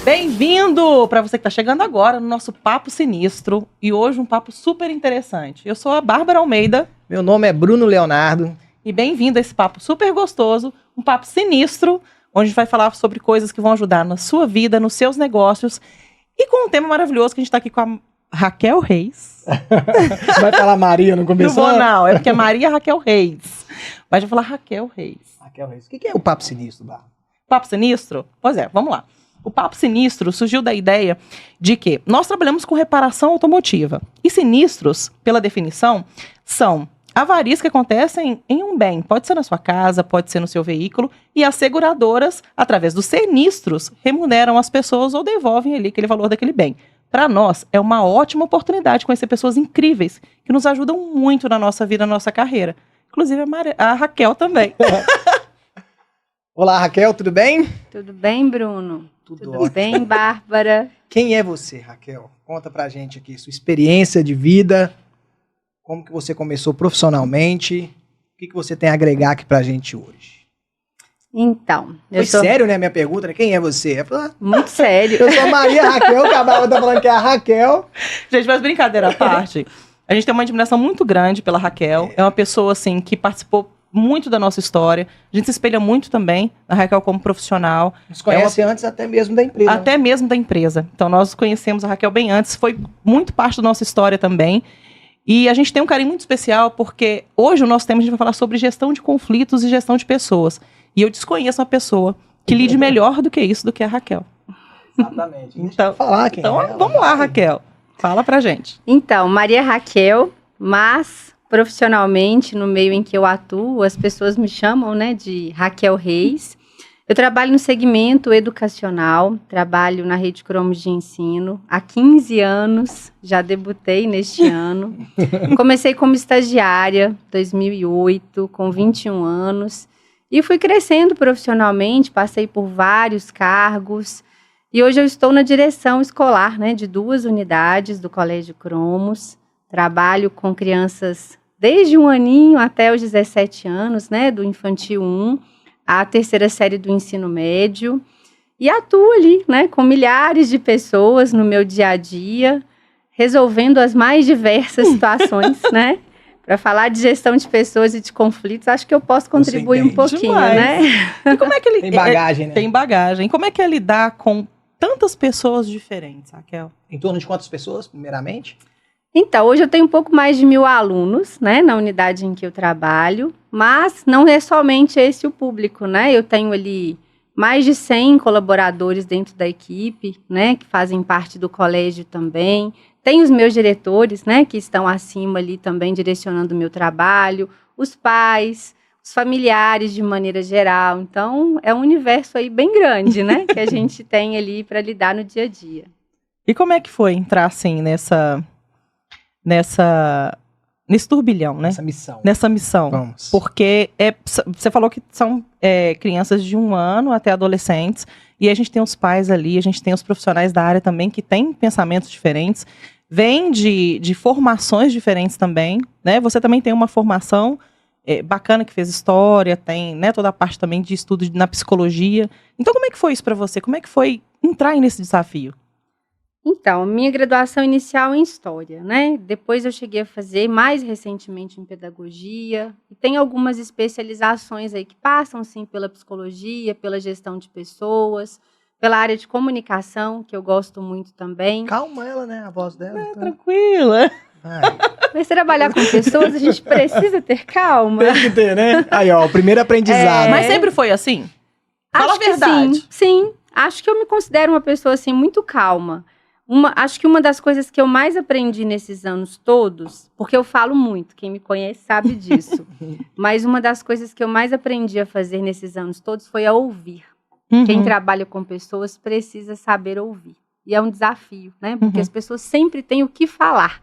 Bem-vindo para você que está chegando agora no nosso Papo Sinistro. E hoje um papo super interessante. Eu sou a Bárbara Almeida. Meu nome é Bruno Leonardo. E bem-vindo a esse papo super gostoso, um papo sinistro, onde a gente vai falar sobre coisas que vão ajudar na sua vida, nos seus negócios. E com um tema maravilhoso que a gente está aqui com a Raquel Reis. Vai falar Maria no começo? Não, é porque é Maria Raquel Reis. Mas vai falar Raquel Reis. Raquel Reis. O que é o Papo Sinistro, Bárbara? Papo Sinistro? Pois é, vamos lá. O Papo Sinistro surgiu da ideia de que nós trabalhamos com reparação automotiva. E sinistros, pela definição, são avarias que acontecem em um bem. Pode ser na sua casa, pode ser no seu veículo. E as seguradoras, através dos sinistros, remuneram as pessoas ou devolvem ali aquele valor daquele bem. Para nós, é uma ótima oportunidade de conhecer pessoas incríveis que nos ajudam muito na nossa vida, na nossa carreira. Inclusive a Raquel também. Olá, Raquel, tudo bem? Tudo bem, Bruno? Tudo ótimo. Bem, Bárbara? Quem é você, Raquel? Conta pra gente aqui sua experiência de vida, como que você começou profissionalmente, o que você tem a agregar aqui pra gente hoje? Então, sério, né, minha pergunta, né? Quem é você? Muito sério. Eu sou a Maria Raquel, que a Bárbara tá falando que é a Raquel. Gente, mas brincadeira à parte, a gente tem uma admiração muito grande pela Raquel. É uma pessoa, assim, que participou muito da nossa história. A gente se espelha muito também na Raquel como profissional. Nos conhece antes até mesmo da empresa. Até mesmo da empresa. Então, nós conhecemos a Raquel bem antes. Foi muito parte da nossa história também. E a gente tem um carinho muito especial porque hoje o nosso tema a gente vai falar sobre gestão de conflitos e gestão de pessoas. E eu desconheço uma pessoa que lide melhor do que isso, do que a Raquel. Exatamente. Então, falar quem então é ela, vamos lá, Raquel. Fala pra gente. Então, Maria Raquel, mas profissionalmente, no meio em que eu atuo, as pessoas me chamam, né, de Raquel Reis. Eu trabalho no segmento educacional, trabalho na Rede Cromos de Ensino há 15 anos, já debutei neste ano. Comecei como estagiária em 2008, com 21 anos, e fui crescendo profissionalmente, passei por vários cargos, e hoje eu estou na direção escolar, né, de 2 unidades do Colégio Cromos. Trabalho com crianças desde 1 aninho até os 17 anos, né, do Infantil 1, à 3ª série do ensino médio. E atuo ali, né, com milhares de pessoas no meu dia a dia, resolvendo as mais diversas situações, né? Para falar de gestão de pessoas e de conflitos, acho que eu posso contribuir um pouquinho, demais, né? E como é que ele tem bagagem, né? Tem bagagem. Como é que é lidar com tantas pessoas diferentes, Raquel? Em torno de quantas pessoas, primeiramente? Então, hoje eu tenho um pouco mais de 1.000 alunos, né, na unidade em que eu trabalho, mas não é somente esse o público, né? Eu tenho ali mais de 100 colaboradores dentro da equipe, né, que fazem parte do colégio também. Tem os meus diretores, né, que estão acima ali também direcionando o meu trabalho, os pais, os familiares de maneira geral. Então, é um universo aí bem grande, né, que a gente tem ali para lidar no dia a dia. E como é que foi entrar assim nesse turbilhão, né? Nessa missão. Vamos. Porque você falou que são crianças de 1 ano até adolescentes, e a gente tem os pais ali, a gente tem os profissionais da área também que têm pensamentos diferentes, vêm de formações diferentes também, né? Você também tem uma formação bacana que fez história, tem, né, toda a parte também de estudo na psicologia. Então, como é que foi isso para você? Como é que foi entrar nesse desafio? Então, minha graduação inicial em História, né? Depois eu cheguei a fazer mais recentemente em Pedagogia. E tem algumas especializações aí que passam, sim, pela psicologia, pela gestão de pessoas, pela área de comunicação, que eu gosto muito também. Calma ela, né? A voz dela. Tá Tranquila. Mas trabalhar com pessoas, a gente precisa ter calma. Tem que ter, né? Aí, ó, o primeiro aprendizado. Mas sempre foi assim? Fala a verdade. Sim. Acho que eu me considero uma pessoa, assim, muito calma. Acho que uma das coisas que eu mais aprendi nesses anos todos, porque eu falo muito, quem me conhece sabe disso, mas uma das coisas que eu mais aprendi a fazer nesses anos todos foi a ouvir. Quem trabalha com pessoas precisa saber ouvir. E é um desafio, né? Porque as pessoas sempre têm o que falar.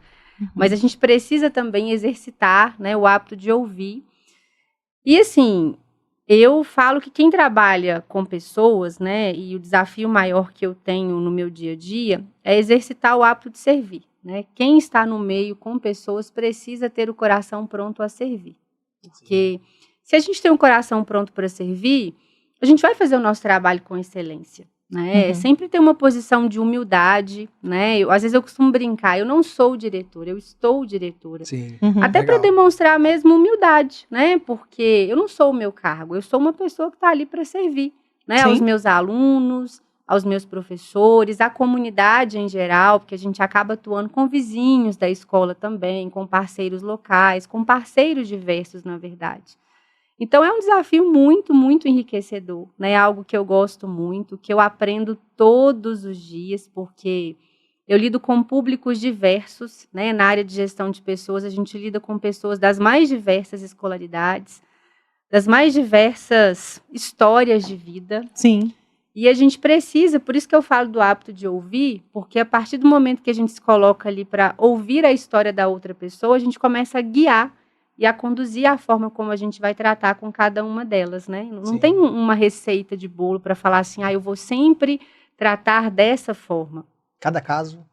Mas a gente precisa também exercitar, né, o hábito de ouvir. E assim, eu falo que quem trabalha com pessoas, né, e o desafio maior que eu tenho no meu dia a dia é exercitar o hábito de servir. né? Quem está no meio com pessoas precisa ter o coração pronto a servir. Porque se a gente tem um coração pronto para servir, a gente vai fazer o nosso trabalho com excelência, né? Sempre tem uma posição de humildade, né? Às vezes eu costumo brincar, eu não sou diretora, eu estou diretora. Sim. Até para demonstrar mesmo humildade, né? Porque eu não sou o meu cargo, eu sou uma pessoa que está ali para servir, né? Aos meus alunos, aos meus professores, à comunidade em geral, porque a gente acaba atuando com vizinhos da escola também, com parceiros locais, com parceiros diversos, na verdade. Então, é um desafio muito, muito enriquecedor, né? Algo que eu gosto muito, que eu aprendo todos os dias, porque eu lido com públicos diversos, né? Na área de gestão de pessoas, a gente lida com pessoas das mais diversas escolaridades, das mais diversas histórias de vida. Sim. E a gente precisa, por isso que eu falo do hábito de ouvir, porque a partir do momento que a gente se coloca ali para ouvir a história da outra pessoa, a gente começa a guiar e a conduzir a forma como a gente vai tratar com cada uma delas, né? Não tem uma receita de bolo para falar assim, eu vou sempre tratar dessa forma. Cada caso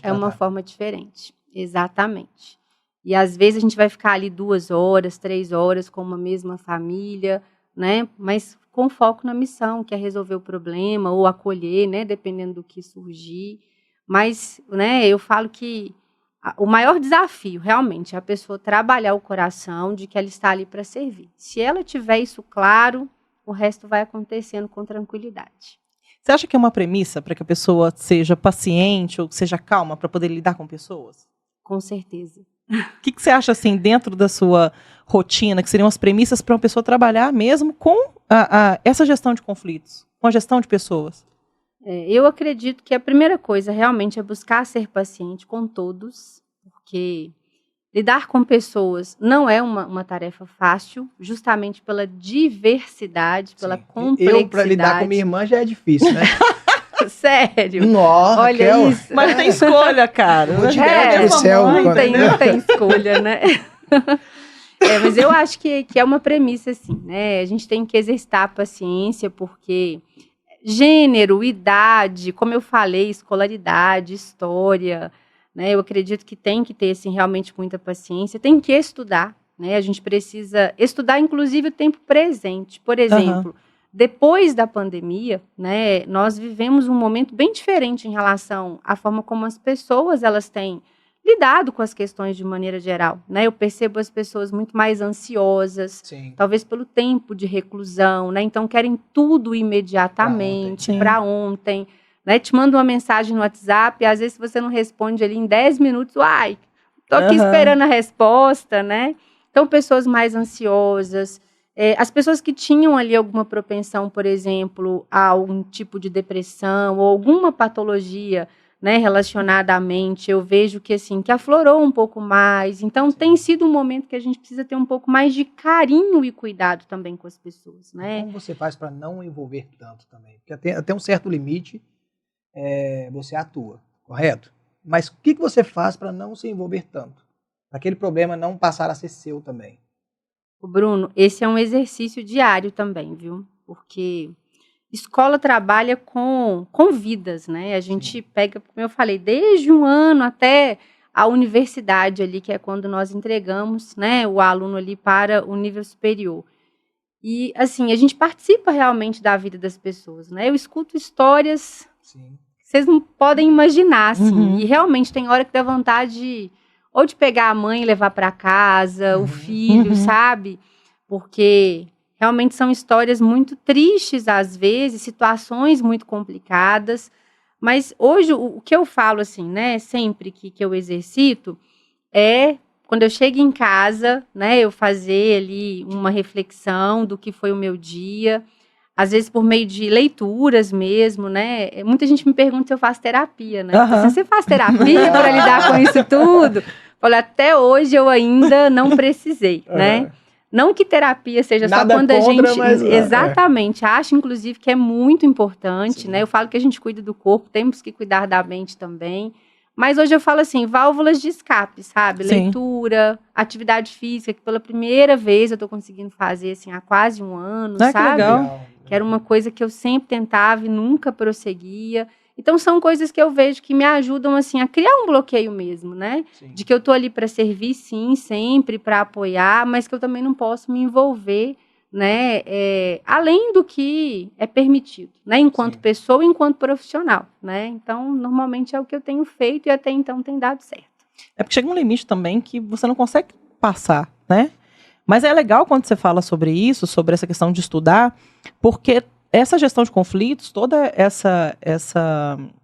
é uma forma diferente. Exatamente. E às vezes a gente vai ficar ali 2 horas, 3 horas com uma mesma família, né? Mas com foco na missão, que é resolver o problema ou acolher, né? Dependendo do que surgir. Mas, né, eu falo que o maior desafio, realmente, é a pessoa trabalhar o coração de que ela está ali para servir. Se ela tiver isso claro, o resto vai acontecendo com tranquilidade. Você acha que é uma premissa para que a pessoa seja paciente ou seja calma para poder lidar com pessoas? Com certeza. O que você acha, assim, dentro da sua rotina, que seriam as premissas para uma pessoa trabalhar mesmo com essa gestão de conflitos, com a gestão de pessoas? Eu acredito que a primeira coisa realmente é buscar ser paciente com todos, porque lidar com pessoas não é uma tarefa fácil, justamente pela diversidade, pela complexidade. Eu, para lidar com minha irmã, já é difícil, né? Sério? Nossa, olha Raquel. isso. Mas tem escolha, cara. Não tem escolha, né? Mas eu acho que é uma premissa, assim, né? A gente tem que exercitar a paciência, porque gênero, idade, como eu falei, escolaridade, história, né? Eu acredito que tem que ter, assim, realmente muita paciência. Tem que estudar, né? A gente precisa estudar, inclusive, o tempo presente. Por exemplo, depois da pandemia, né, nós vivemos um momento bem diferente em relação à forma como as pessoas elas têm lidado com as questões de maneira geral, né? Eu percebo as pessoas muito mais ansiosas, talvez pelo tempo de reclusão, né? Então querem tudo imediatamente, para ontem, né? Te manda uma mensagem no WhatsApp, e às vezes você não responde ali em 10 minutos, tô aqui esperando a resposta, né? Então pessoas mais ansiosas, as pessoas que tinham ali alguma propensão, por exemplo, a algum tipo de depressão ou alguma patologia, né, relacionada à mente, eu vejo que, assim, que aflorou um pouco mais. Então, tem sido um momento que a gente precisa ter um pouco mais de carinho e cuidado também com as pessoas, né? Como você faz para não envolver tanto também? Porque até um certo limite você atua, correto? Mas o que você faz para não se envolver tanto? Para aquele problema não passar a ser seu também? Bruno, esse é um exercício diário também, viu? Porque escola trabalha com vidas, né? A gente pega, como eu falei, desde 1 ano até a universidade ali, que é quando nós entregamos, né, o aluno ali para o nível superior. E, assim, a gente participa realmente da vida das pessoas, né? Eu escuto histórias que vocês não podem imaginar, assim. E realmente tem hora que dá vontade ou de pegar a mãe e levar para casa, o filho, sabe? Porque realmente são histórias muito tristes, às vezes, situações muito complicadas. Mas hoje, o que eu falo, assim, né, sempre que eu exercito, é quando eu chego em casa, né, eu fazer ali uma reflexão do que foi o meu dia, às vezes por meio de leituras mesmo, né? Muita gente me pergunta se eu faço terapia, né? Você faz terapia para lidar com isso tudo? Olha, até hoje eu ainda não precisei, né? Não que terapia seja nada só quando a gente... mas, exatamente. Acho, inclusive, que é muito importante, né? Eu falo que a gente cuida do corpo, temos que cuidar da mente também. Mas hoje eu falo assim, válvulas de escape, sabe? Leitura, atividade física, que pela primeira vez eu tô conseguindo fazer, assim, há quase 1 ano, sabe? Que legal. Que era uma coisa que eu sempre tentava e nunca prosseguia. Então, são coisas que eu vejo que me ajudam, assim, a criar um bloqueio mesmo, né? Sim. De que eu tô ali para servir, sim, sempre, para apoiar, mas que eu também não posso me envolver, né? Além do que é permitido, né? Enquanto Sim. pessoa e enquanto profissional, né? Então, normalmente é o que eu tenho feito e até então tem dado certo. É porque chega um limite também que você não consegue passar, né? Mas é legal quando você fala sobre isso, sobre essa questão de estudar, porque essa gestão de conflitos, toda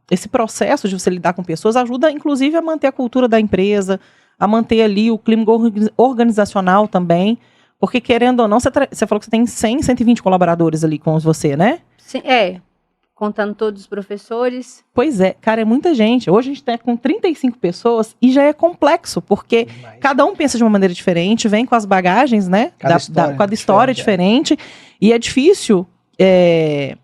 esse processo de você lidar com pessoas ajuda, inclusive, a manter a cultura da empresa, a manter ali o clima organizacional também, porque, querendo ou não, você falou que você tem 100, 120 colaboradores ali com você, né? Sim, contando todos os professores. Pois é, cara, é muita gente. Hoje a gente está com 35 pessoas e já é complexo, porque Demais. cada um pensa de uma maneira diferente, vem com as bagagens, né? Cada história cada história diferente, diferente. E é difícil. É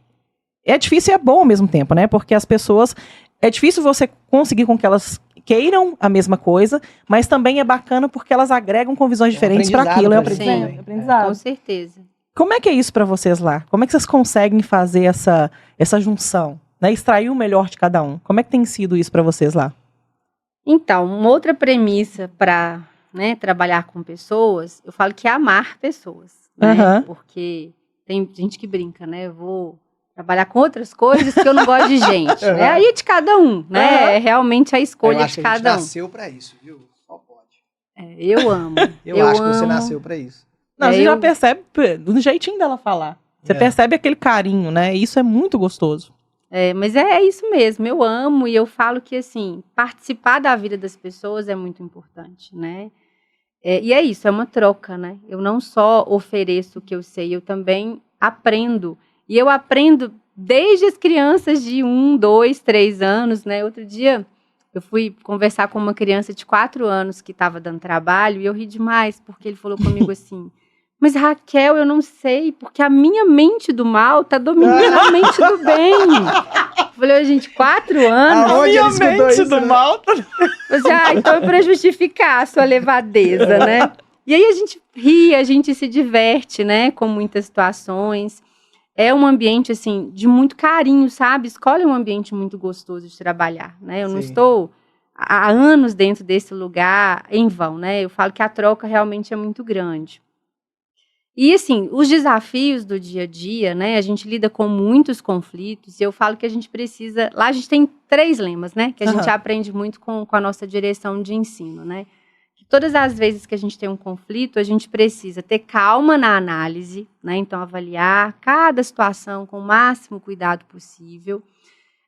difícil e é bom ao mesmo tempo, né? Porque as pessoas. É difícil você conseguir com que elas queiram a mesma coisa, mas também é bacana porque elas agregam com visões diferentes para aquilo. É um pra gente também. aprendizado. Com certeza. Como é que é isso para vocês lá? Como é que vocês conseguem fazer essa junção, né? Extrair o melhor de cada um? Como é que tem sido isso para vocês lá? Então, uma outra premissa para, né, trabalhar com pessoas, eu falo que é amar pessoas, né? Aham. Porque tem gente que brinca, né? Eu vou trabalhar com outras coisas que eu não gosto de gente. Aham. Aí é de cada um, né? É realmente a Eu escolha acho de que a gente cada um. nasceu pra isso, viu? Só pode. Eu amo. Eu acho que você amo. nasceu pra isso. Não, a gente já eu- percebe do jeitinho dela falar. Você É. percebe aquele carinho, né? E isso é muito gostoso. Mas é isso mesmo, eu amo e eu falo que, assim, participar da vida das pessoas é muito importante, né? E é isso, é uma troca, né? Eu não só ofereço o que eu sei, eu também aprendo. E eu aprendo desde as crianças de 1, 2, 3 anos, né? Outro dia eu fui conversar com uma criança de 4 anos que estava dando trabalho e eu ri demais, porque ele falou comigo assim: mas Raquel, eu não sei, porque a minha mente do mal tá dominando a mente do bem. Eu falei, gente, 4 anos? Aonde ele escutou isso, né? mal. Então é para justificar a sua levadeza, né? E aí a gente ri, a gente se diverte, né? Com muitas situações. É um ambiente, assim, de muito carinho, sabe? Escola é um ambiente muito gostoso de trabalhar, né? Eu não Sim. estou há anos dentro desse lugar em vão, né? Eu falo que a troca realmente é muito grande. E, assim, os desafios do dia a dia, né? A gente lida com muitos conflitos e eu falo que a gente precisa... Lá a gente tem 3 lemas, né? Que a gente aprende muito com a nossa direção de ensino, né? Que todas as vezes que a gente tem um conflito, a gente precisa ter calma na análise, né? Então, avaliar cada situação com o máximo cuidado possível.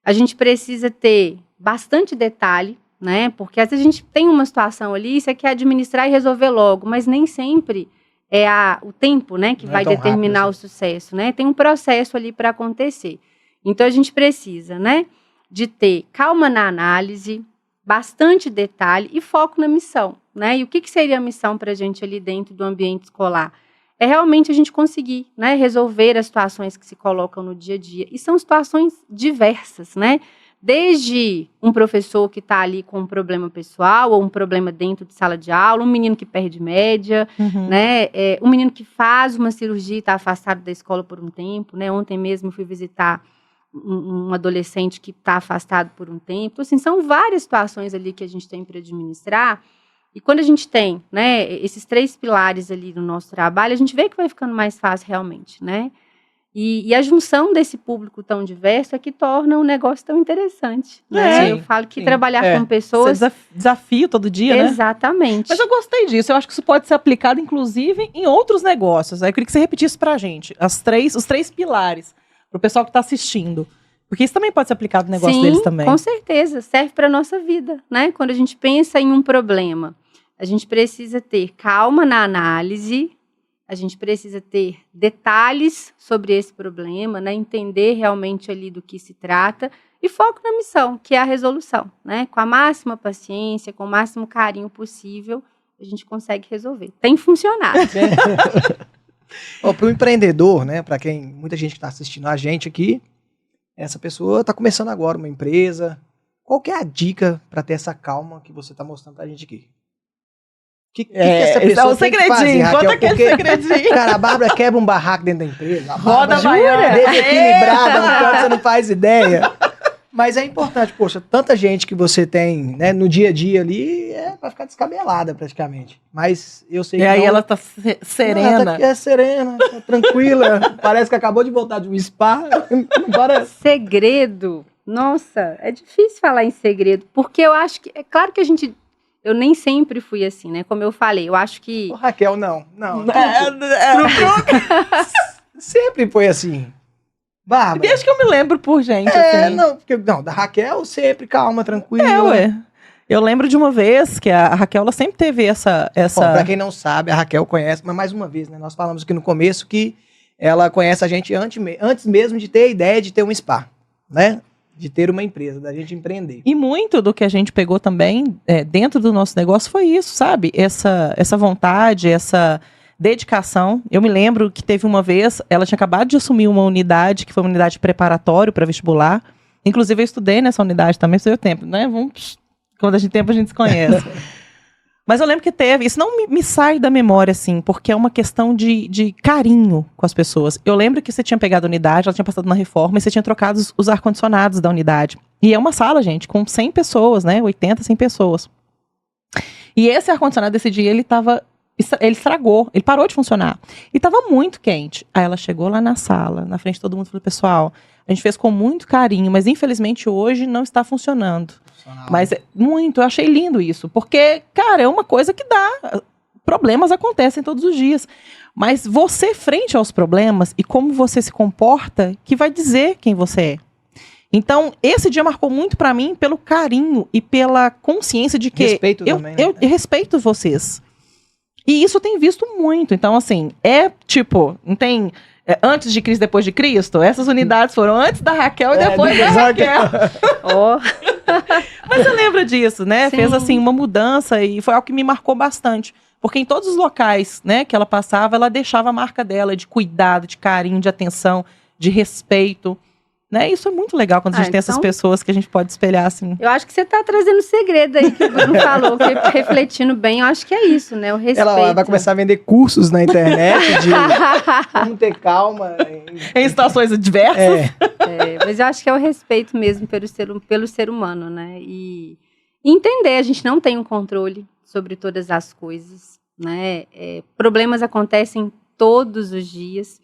A gente precisa ter bastante detalhe, né? Porque às vezes a gente tem uma situação ali, você quer administrar e resolver logo, mas nem sempre... o tempo, né, que Não é vai tão determinar rápido o sucesso, né? Tem um processo ali para acontecer. Então, a gente precisa, né, de ter calma na análise, bastante detalhe e foco na missão, né? E o que seria a missão para a gente ali dentro do ambiente escolar? É realmente a gente conseguir, né, resolver as situações que se colocam no dia a dia. E são situações diversas, né? Desde um professor que está ali com um problema pessoal ou um problema dentro de sala de aula, um menino que perde média, né? Um menino que faz uma cirurgia e está afastado da escola por um tempo, né? Ontem mesmo eu fui visitar um adolescente que está afastado por um tempo. Então, assim, são várias situações ali que a gente tem para administrar. E quando a gente tem, né, esses 3 pilares ali no nosso trabalho, a gente vê que vai ficando mais fácil realmente, né? E a junção desse público tão diverso é que torna o negócio tão interessante, né? Sim, Eu falo que sim. trabalhar com Você pessoas... desafio todo dia, né? Exatamente. Mas eu gostei disso. Eu acho que isso pode ser aplicado, inclusive, em outros negócios. Aí eu queria que você repetisse pra gente os 3 pilares, pro pessoal que tá assistindo. Porque isso também pode ser aplicado no negócio deles também. Com certeza. Serve para a nossa vida, né? Quando a gente pensa em um problema, a gente precisa ter calma na análise, a gente precisa ter detalhes sobre esse problema, né? Entender realmente ali do que se trata e foco na missão, que é a resolução, né? Com a máxima paciência, com o máximo carinho possível, a gente consegue resolver. Tem funcionado. Para o empreendedor, né? Para quem muita gente que está assistindo a gente aqui, essa pessoa está começando agora uma empresa. Qual que é a dica para ter essa calma que você está mostrando para a gente aqui? O que essa pessoa tem que fazer, Raquel? Conta aquele segredinho. Cara, a Bárbara quebra um barraco dentro da empresa. A Roda Bárbara baiana. desequilibrada, no canto, você não faz ideia. Mas é importante, poxa, tanta gente que você tem, né, no dia a dia ali, vai ficar descabelada praticamente. Mas eu sei E que aí não, ela tá ela serena. tá serena, tá tranquila, parece que acabou de voltar de um spa, não parece? Segredo. Nossa, é difícil falar em segredo, porque eu acho que, é claro que eu nem sempre fui assim, né? Como eu falei, eu acho que... Ô, Raquel, não. É, Sempre foi assim. Bárbara. desde que eu me lembro por gente, assim. Não, da Raquel sempre calma, tranquila. Ué. Eu lembro de uma vez que a Raquel, ela sempre teve essa... Bom, pra quem não sabe, a Raquel conhece, mas mais uma vez, né? Nós falamos aqui no começo que ela conhece a gente antes mesmo de ter a ideia de ter um spa, né? De ter uma empresa, da gente empreender. E muito do que a gente pegou também dentro do nosso negócio foi isso, sabe? Essa vontade, essa dedicação. Eu me lembro que teve uma vez, ela tinha acabado de assumir uma unidade, que foi uma unidade preparatória para vestibular. Inclusive, eu estudei nessa unidade também, foi o tempo, né? Quando a gente tem tempo, a gente se conhece. Mas eu lembro que teve, isso não me sai da memória, assim, porque é uma questão de carinho com as pessoas. Eu lembro que você tinha pegado a unidade, ela tinha passado uma reforma, e você tinha trocado os ar-condicionados da unidade. E é uma sala, gente, com 100 pessoas, né? 80, 100 pessoas. E esse ar-condicionado, desse dia, ele estragou, ele parou de funcionar. E tava muito quente. Aí ela chegou lá na sala, na frente de todo mundo, e falou, pessoal, a gente fez com muito carinho, mas infelizmente hoje não está funcionando. Mas eu achei lindo isso, porque, cara, é uma coisa que dá, problemas acontecem todos os dias, mas você frente aos problemas e como você se comporta, que vai dizer quem você é. Então, esse dia marcou muito pra mim pelo carinho e pela consciência de que Respeito também, né? eu respeito vocês. E isso eu tenho visto muito, então assim, não tem... antes de Cristo, depois de Cristo, essas unidades foram antes da Raquel e depois da Raquel. Mas você lembra disso, né? Sim. Fez assim uma mudança e foi algo que me marcou bastante. Porque em todos os locais, né, que ela passava, ela deixava a marca dela de cuidado, de carinho, de atenção, de respeito. Né? Isso é muito legal quando a gente tem essas pessoas que a gente pode espelhar assim. Eu acho que você tá trazendo segredo aí que o Bruno falou, que refletindo bem, eu acho que é isso, né? O respeito. Ela vai começar a vender cursos na internet de como ter calma. Em situações diversas. Mas eu acho que é o respeito mesmo pelo ser humano, né? E entender, a gente não tem um controle sobre todas as coisas, né? Problemas acontecem todos os dias.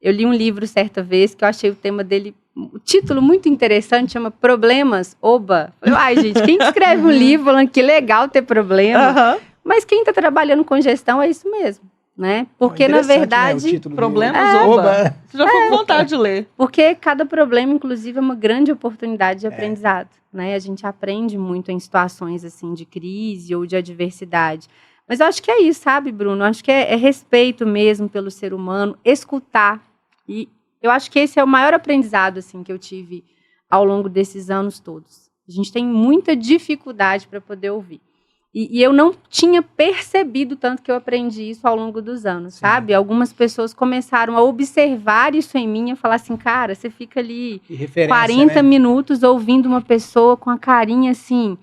Eu li um livro certa vez que eu achei o tema dele, o título muito interessante, chama Problemas, Oba. Ai, gente, quem escreve um livro falando que legal ter problema, mas quem está trabalhando com gestão é isso mesmo, né? Porque, na verdade... Né, Problemas, Oba. Você já ficou com vontade de ler. Porque cada problema, inclusive, é uma grande oportunidade de aprendizado, né? A gente aprende muito em situações, assim, de crise ou de adversidade. Mas eu acho que é isso, sabe, Bruno? Eu acho que é respeito mesmo pelo ser humano, escutar. E eu acho que esse é o maior aprendizado, assim, que eu tive ao longo desses anos todos. A gente tem muita dificuldade para poder ouvir. E eu não tinha percebido tanto que eu aprendi isso ao longo dos anos, sabe? Algumas pessoas começaram a observar isso em mim e falar assim, cara, você fica ali 40 minutos ouvindo uma pessoa com a carinha assim...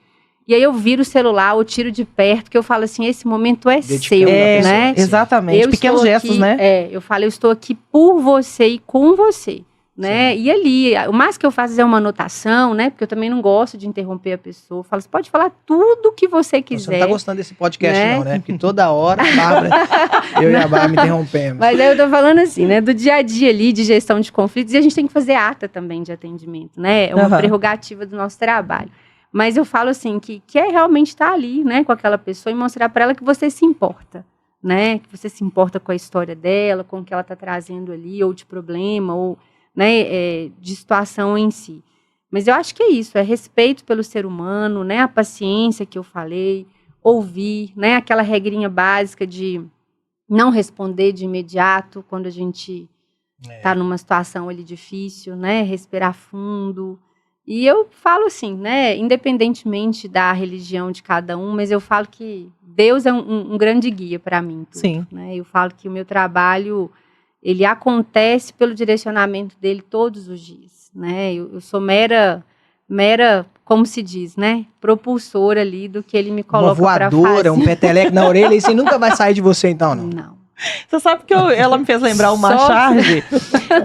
E aí eu viro o celular, eu tiro de perto, que eu falo assim, esse momento é seu, né? Exatamente, pequenos gestos, aqui, né? Eu falo, eu estou aqui por você e com você, né? Sim. E ali, o mais que eu faço é uma anotação, né? Porque eu também não gosto de interromper a pessoa. Eu falo, você pode falar tudo que você quiser. Você não tá gostando desse podcast, né? Não, né? Porque toda hora a Bárbara, eu e a Bárbara me interrompemos. Mas aí eu tô falando assim, né? Do dia a dia ali, de gestão de conflitos, e a gente tem que fazer ata também de atendimento, né? É uma prerrogativa do nosso trabalho. Mas eu falo assim, que é realmente estar ali, né, com aquela pessoa e mostrar para ela que você se importa, né, que você se importa com a história dela, com o que ela está trazendo ali, ou de problema, ou, né, de situação em si. Mas eu acho que é isso, é respeito pelo ser humano, né, a paciência que eu falei, ouvir, né, aquela regrinha básica de não responder de imediato quando a gente está numa situação ali difícil, né, respirar fundo. E eu falo assim, né, independentemente da religião de cada um, mas eu falo que Deus é um grande guia para mim. Tudo, sim. Né? Eu falo que o meu trabalho, ele acontece pelo direcionamento dele todos os dias, né? Eu sou mera, como se diz, né, propulsora ali do que ele me coloca para fazer. Uma voadora, um peteleco na orelha, e você nunca vai sair de você então, não? Não. Você sabe que ela me fez lembrar uma Só- charge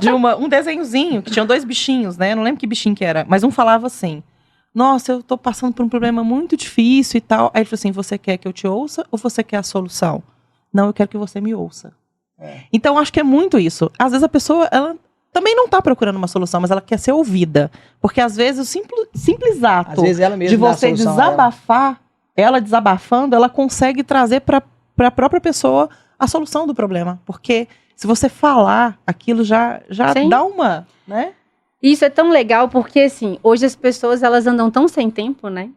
de um desenhozinho que tinha 2 bichinhos, né? Eu não lembro que bichinho que era, mas um falava assim: nossa, eu tô passando por um problema muito difícil e tal. Aí ele falou assim: você quer que eu te ouça ou você quer a solução? Não, eu quero que você me ouça. Então, acho que é muito isso. Às vezes a pessoa, ela também não tá procurando uma solução, mas ela quer ser ouvida. Porque às vezes o simples Às ato vezes ela mesma de dá a você solução a ela. desabafar, ela desabafando, ela consegue trazer para a própria pessoa a solução do problema. Porque se você falar, aquilo já Sim. dá uma, né? Isso é tão legal porque, assim, hoje as pessoas, elas andam tão sem tempo, né?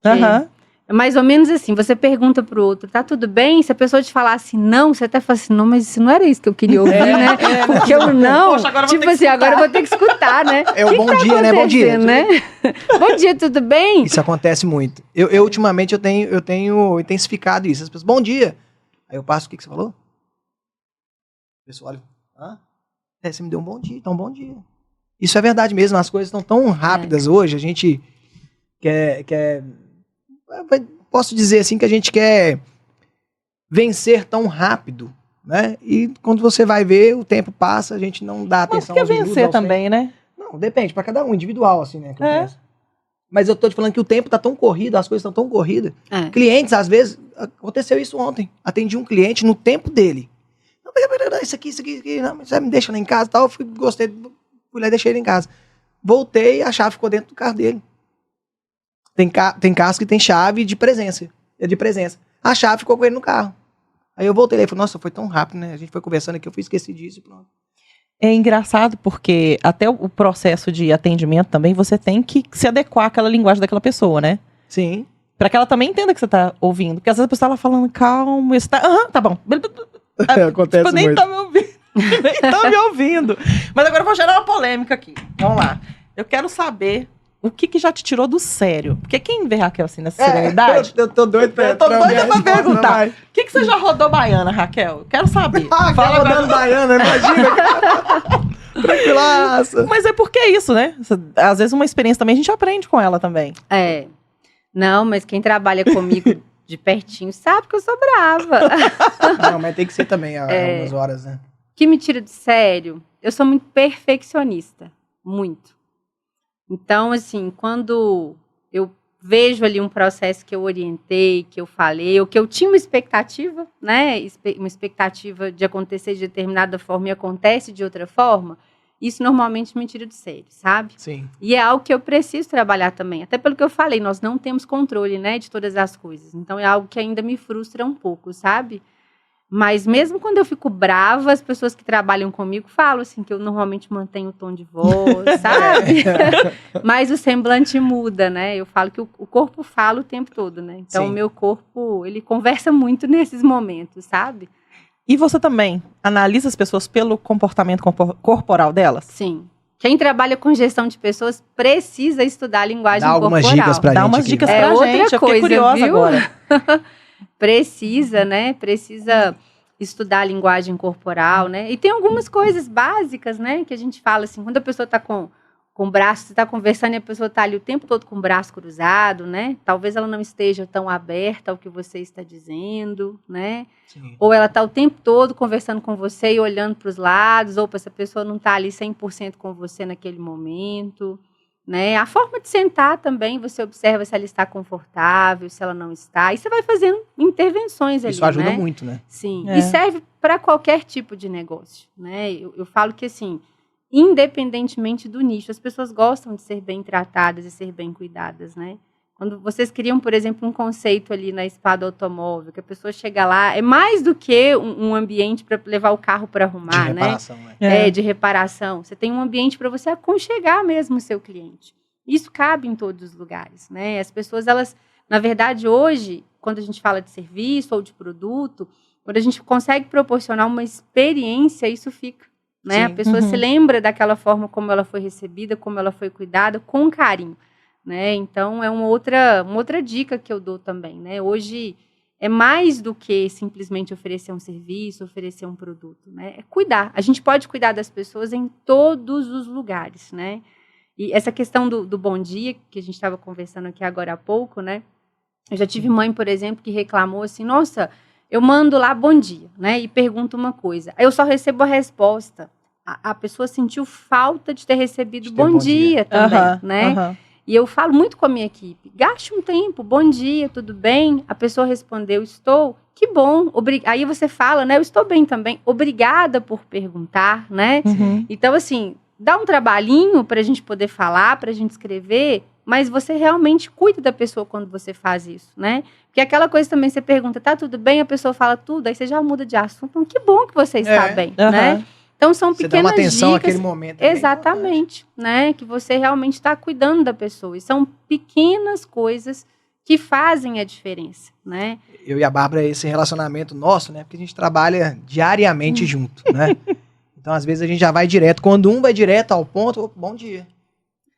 Que Aham. é mais ou menos assim, você pergunta pro outro, tá tudo bem? Se a pessoa te falar assim, não, você até fala assim, não, mas isso não era isso que eu queria ouvir, né? Porque eu não, Poxa, agora eu vou tipo ter que assim, agora eu escutar. vou ter que escutar, né? É o bom dia, né? Bom dia. Acontecendo, né? Bom dia, tudo bem? Isso acontece muito. Eu ultimamente, eu tenho intensificado isso. As pessoas, bom dia. Aí eu passo, o que você falou? O pessoal olha, hã? Você me deu um bom dia, então bom dia. Isso é verdade mesmo, as coisas estão tão rápidas hoje, a gente quer... Posso dizer assim que a gente quer vencer tão rápido, né? E quando você vai ver, o tempo passa, a gente não dá Mas atenção quer aos minutos, vencer aos também, né? tempos. Não, depende, pra cada um, individual, assim, né? que eu É. penso. Mas eu tô te falando que o tempo tá tão corrido, as coisas estão tão corridas. É. Clientes, às vezes, aconteceu isso ontem. Atendi um cliente no tempo dele. Não, isso aqui, não, mas você me deixa lá em casa e tal. Eu gostei, fui lá e deixei ele em casa. Voltei, a chave ficou dentro do carro dele. Tem carros que tem chave de presença. A chave ficou com ele no carro. Aí eu voltei lá e falei, nossa, foi tão rápido, né? A gente foi conversando aqui, eu fui esqueci disso e pronto. É engraçado porque até o processo de atendimento também, você tem que se adequar àquela linguagem daquela pessoa, né? Sim. Pra que ela também entenda que você tá ouvindo. Porque às vezes a pessoa tá falando, calma, você tá... Aham, tá bom. Acontece Tipo, nem muito. tá me ouvindo. Nem tá me ouvindo. Mas agora eu vou gerar uma polêmica aqui. Vamos lá. Eu quero saber o que já te tirou do sério. Porque quem vê Raquel assim nessa serenidade... Eu tô doido pra Eu tô doida pra resposta, perguntar. vai. O que você já rodou baiana, Raquel? Quero saber. Ah, Fala agora. rodando baiana, imagina. Tranquilaça. Mas é porque é isso, né? Às vezes uma experiência também a gente aprende com ela também. É. Não, mas quem trabalha comigo de pertinho sabe que eu sou brava. Não, mas tem que ser também algumas horas, né? O que me tira de sério, eu sou muito perfeccionista. Muito. Então, assim, quando eu vejo ali um processo que eu orientei, que eu falei, ou que eu tinha uma expectativa, né? Uma expectativa de acontecer de determinada forma e acontece de outra forma, isso normalmente me tira de sério, sabe? Sim. E é algo que eu preciso trabalhar também. Até pelo que eu falei, nós não temos controle, né, de todas as coisas. Então, é algo que ainda me frustra um pouco, sabe? Mas mesmo quando eu fico brava, as pessoas que trabalham comigo falam assim, que eu normalmente mantenho o tom de voz, sabe? Mas o semblante muda, né? Eu falo que o corpo fala o tempo todo, né? Então, Sim. o meu corpo, ele conversa muito nesses momentos, sabe? E você também analisa as pessoas pelo comportamento corporal delas? Sim. Quem trabalha com gestão de pessoas precisa estudar a linguagem Dá algumas corporal. dicas pra Dá gente umas aqui, dicas né? pra outra gente. Eu fiquei coisa, curiosa viu? agora. Precisa, né? Precisa estudar a linguagem corporal, né? E tem algumas coisas básicas, né? Que a gente fala assim, quando a pessoa está com o braço, você está conversando e a pessoa está ali o tempo todo com o braço cruzado, né? Talvez ela não esteja tão aberta ao que você está dizendo, né? Sim. Ou ela está o tempo todo conversando com você e olhando para os lados, ou essa pessoa não está ali 100% com você naquele momento, né? A forma de sentar também, você observa se ela está confortável, se ela não está, e você vai fazendo intervenções ali, Isso ajuda né? muito, né? Sim, É. e serve para qualquer tipo de negócio, né? Eu falo que, assim, independentemente do nicho, as pessoas gostam de ser bem tratadas e ser bem cuidadas, né? Quando vocês criam, por exemplo, um conceito ali na Espada Automóvel, que a pessoa chega lá, é mais do que um ambiente para levar o carro para arrumar, De né? reparação, né? De reparação. Você tem um ambiente para você aconchegar mesmo o seu cliente. Isso cabe em todos os lugares, né? As pessoas, elas, na verdade, hoje, quando a gente fala de serviço ou de produto, quando a gente consegue proporcionar uma experiência, isso fica, né? Sim. A pessoa se lembra daquela forma como ela foi recebida, como ela foi cuidada, com carinho, né? Então, é uma outra dica que eu dou também, né? Hoje, é mais do que simplesmente oferecer um serviço, oferecer um produto, né? É cuidar. A gente pode cuidar das pessoas em todos os lugares, né? E essa questão do bom dia, que a gente estava conversando aqui agora há pouco, né? Eu já tive mãe, por exemplo, que reclamou assim, nossa, eu mando lá bom dia, né? E pergunto uma coisa. Aí eu só recebo a resposta. A pessoa sentiu falta de ter recebido bom dia também, né? E eu falo muito com a minha equipe. Gaste um tempo, bom dia, tudo bem? A pessoa respondeu, estou. Que bom. Aí você fala, né? Eu estou bem também. Obrigada por perguntar, né? Então, assim, dá um trabalhinho para a gente poder falar, para a gente escrever, mas você realmente cuida da pessoa quando você faz isso, né? Porque aquela coisa também, você pergunta, tá tudo bem? A pessoa fala tudo, aí você já muda de assunto. Então, que bom que você está bem, né? Então, são pequenas dicas. Você dá uma atenção àquele momento. Exatamente, né? Que você realmente está cuidando da pessoa. E são pequenas coisas que fazem a diferença, né? Eu e a Bárbara, esse relacionamento nosso, né? Porque a gente trabalha diariamente junto, né? Então, às vezes, a gente já vai direto. Quando um vai direto ao ponto, bom dia.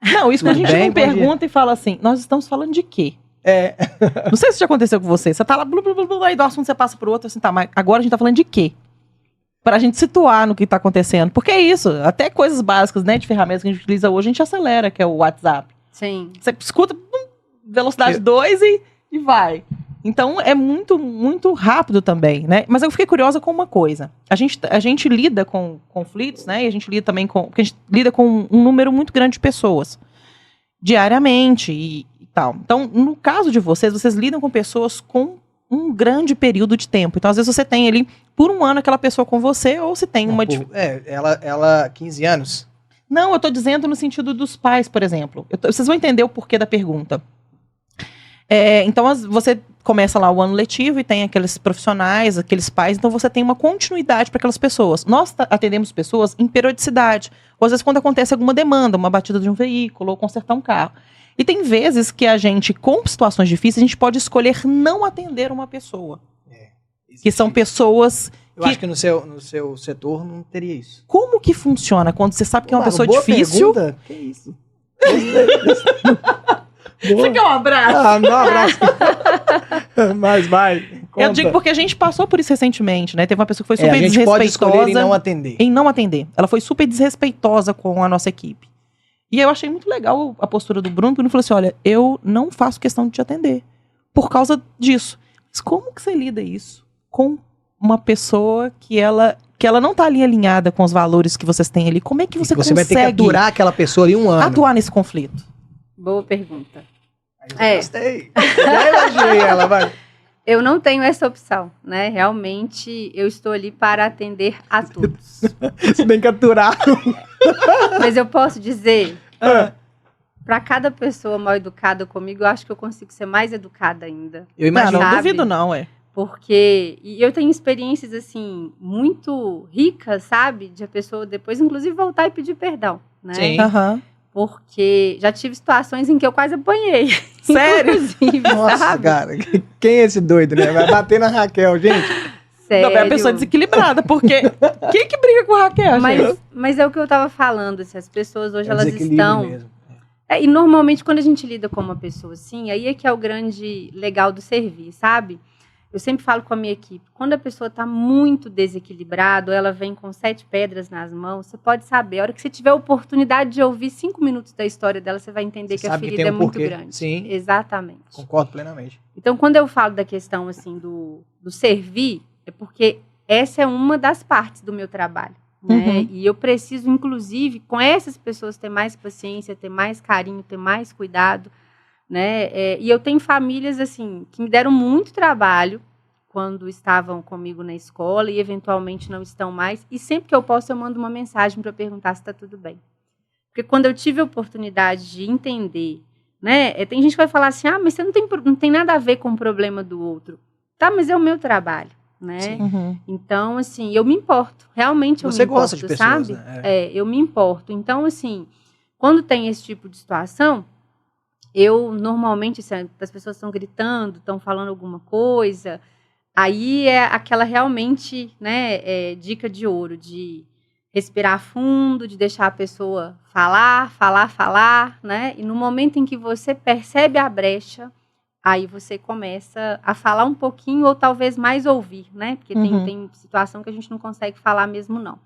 Não, isso que a gente não pergunta e fala assim, nós estamos falando de quê? Não sei se já aconteceu com você. Você tá lá, aí do assunto você passa pro outro, assim, tá, mas agora a gente tá falando de quê? Pra gente situar no que tá acontecendo. Porque é isso, até coisas básicas, né, de ferramentas que a gente utiliza hoje, a gente acelera, que é o WhatsApp. Sim. Você escuta, velocidade 2 e vai. Então, é muito, muito rápido também, né? Mas eu fiquei curiosa com uma coisa. A gente lida com conflitos, né? E a gente lida também porque a gente lida com um número muito grande de pessoas. Diariamente e tal. Então, no caso de vocês lidam com pessoas com um grande período de tempo. Então, às vezes, você tem ali, por um ano, aquela pessoa com você, ou se tem uma... Ela 15 anos. Não, eu tô dizendo no sentido dos pais, por exemplo. Vocês vão entender o porquê da pergunta. Então, você começa lá o ano letivo e tem aqueles profissionais, aqueles pais, então você tem uma continuidade para aquelas pessoas. Nós atendemos pessoas em periodicidade. Ou às vezes quando acontece alguma demanda, uma batida de um veículo, ou consertar um carro. E tem vezes que a gente, com situações difíceis, a gente pode escolher não atender uma pessoa. Que são pessoas... Eu acho que no seu setor não teria isso. Como que funciona quando você sabe que é uma pessoa difícil? Pergunta? Que isso? Você quer um abraço? Ah, não, abraço. Mas vai. Conta. Eu digo porque a gente passou por isso recentemente, né? Teve uma pessoa que foi super a gente desrespeitosa. pode escolher em não atender. Ela foi super desrespeitosa com a nossa equipe. E eu achei muito legal a postura do Bruno, porque ele falou assim, olha, eu não faço questão de te atender por causa disso. Mas como que você lida isso com uma pessoa que ela não tá ali alinhada com os valores que vocês têm ali? Como é que você consegue... Você vai ter que aturar aquela pessoa ali um ano. Atuar nesse conflito. Boa pergunta. Gostei. Já elogiei ela, vai. Eu não tenho essa opção, né? Realmente, eu estou ali para atender a todos. Você tem que aturar. Mas eu posso dizer, para cada pessoa mal educada comigo, eu acho que eu consigo ser mais educada ainda. Eu imagino. Não duvido não, Porque eu tenho experiências, assim, muito ricas, sabe? De a pessoa depois, inclusive, voltar e pedir perdão, né? Sim. Porque já tive situações em que eu quase apanhei. Sério? Inclusive, Nossa, sabe? cara. Quem é esse doido, né? Vai bater na Raquel, gente. Sério. Não, é a pessoa desequilibrada, porque quem que briga com a Raquel, gente? Mas é o que eu tava falando, assim, as pessoas hoje, elas estão... Mesmo. E normalmente, quando a gente lida com uma pessoa assim, aí é que é o grande legal do servir, sabe? Eu sempre falo com a minha equipe, quando a pessoa está muito desequilibrada, ou ela vem com 7 pedras nas mãos, você pode saber, a hora que você tiver a oportunidade de ouvir 5 minutos da história dela, você vai entender que a ferida é muito grande. Sim. Exatamente. Concordo plenamente. Então, quando eu falo da questão assim do servir, é porque essa é uma das partes do meu trabalho. Né? E eu preciso, inclusive, com essas pessoas ter mais paciência, ter mais carinho, ter mais cuidado, né? E eu tenho famílias assim que me deram muito trabalho quando estavam comigo na escola e eventualmente não estão mais. E sempre que eu posso, eu mando uma mensagem para perguntar se está tudo bem. Porque quando eu tive a oportunidade de entender, né? Tem gente que vai falar assim, mas você não tem nada a ver com o problema do outro. Tá, mas é o meu trabalho. Né? Então, assim, eu me importo. Realmente eu me importo, gosta de pessoas, sabe? Né? Eu me importo. Então, assim, quando tem esse tipo de situação, eu normalmente, assim, as pessoas estão gritando, estão falando alguma coisa, aí é aquela realmente, né, dica de ouro, de respirar fundo, de deixar a pessoa falar, né? E no momento em que você percebe a brecha, aí você começa a falar um pouquinho ou talvez mais ouvir, né? Porque tem situação que a gente não consegue falar mesmo, não.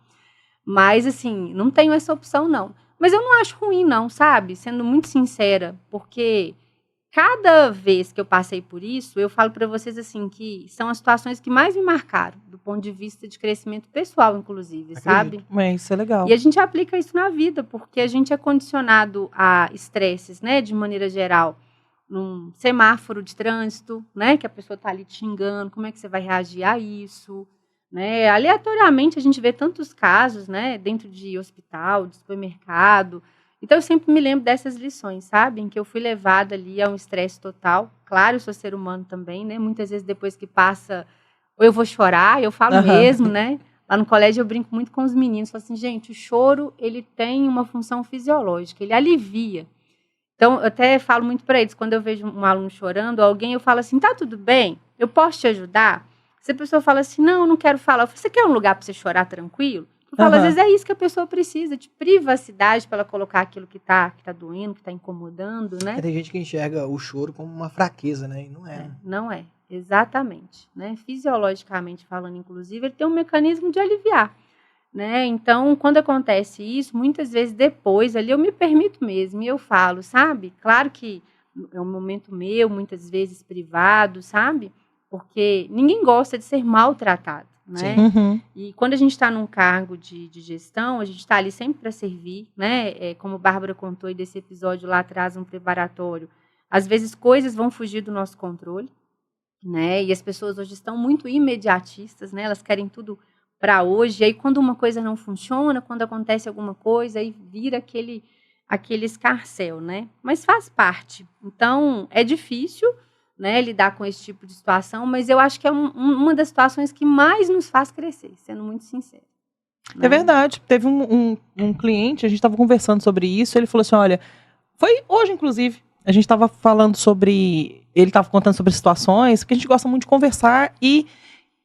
Mas, assim, não tenho essa opção, não. Mas eu não acho ruim, não, sabe? Sendo muito sincera, porque cada vez que eu passei por isso, eu falo para vocês assim que são as situações que mais me marcaram, do ponto de vista de crescimento pessoal, inclusive, sabe? Mas isso é legal. E a gente aplica isso na vida, porque a gente é condicionado a estresses, né, de maneira geral, num semáforo de trânsito, né, que a pessoa está ali te xingando, como é que você vai reagir a isso, né? Aleatoriamente a gente vê tantos casos, né, dentro de hospital, de supermercado. Então, eu sempre me lembro dessas lições, sabe? Em que eu fui levada ali a um estresse total. Claro, eu sou ser humano também, né? Muitas vezes, depois que passa, ou eu vou chorar, eu falo mesmo, né? Lá no colégio, eu brinco muito com os meninos. Falo assim, gente, o choro, ele tem uma função fisiológica, ele alivia. Então, eu até falo muito para eles, quando eu vejo um aluno chorando, alguém, eu falo assim, tá tudo bem? Eu posso te ajudar? Se a pessoa fala assim, não quero falar. Eu falo, você quer um lugar para você chorar tranquilo? Eu falo, às vezes é isso que a pessoa precisa, de privacidade para ela colocar aquilo que tá doendo, que está incomodando, né? Tem gente que enxerga o choro como uma fraqueza, né? E não é. Não é, exatamente. Né? Fisiologicamente falando, inclusive, ele tem um mecanismo de aliviar. Né? Então, quando acontece isso, muitas vezes depois, ali eu me permito mesmo, e eu falo, sabe? Claro que é um momento meu, muitas vezes privado, sabe? Porque ninguém gosta de ser maltratado. Né? E quando a gente está num cargo de gestão, a gente está ali sempre para servir, né? Como a Bárbara contou aí desse episódio lá atrás, um preparatório. Às vezes coisas vão fugir do nosso controle, né? E as pessoas hoje estão muito imediatistas, né? Elas querem tudo para hoje. E aí quando uma coisa não funciona, quando acontece alguma coisa, aí vira aquele escarcéu, né? Mas faz parte. Então é difícil, né, lidar com esse tipo de situação, mas eu acho que é uma das situações que mais nos faz crescer, sendo muito sincero. Né? É verdade. Teve um cliente, a gente estava conversando sobre isso, ele falou assim, olha, foi hoje, inclusive, a gente estava falando sobre, ele estava contando sobre situações, que a gente gosta muito de conversar e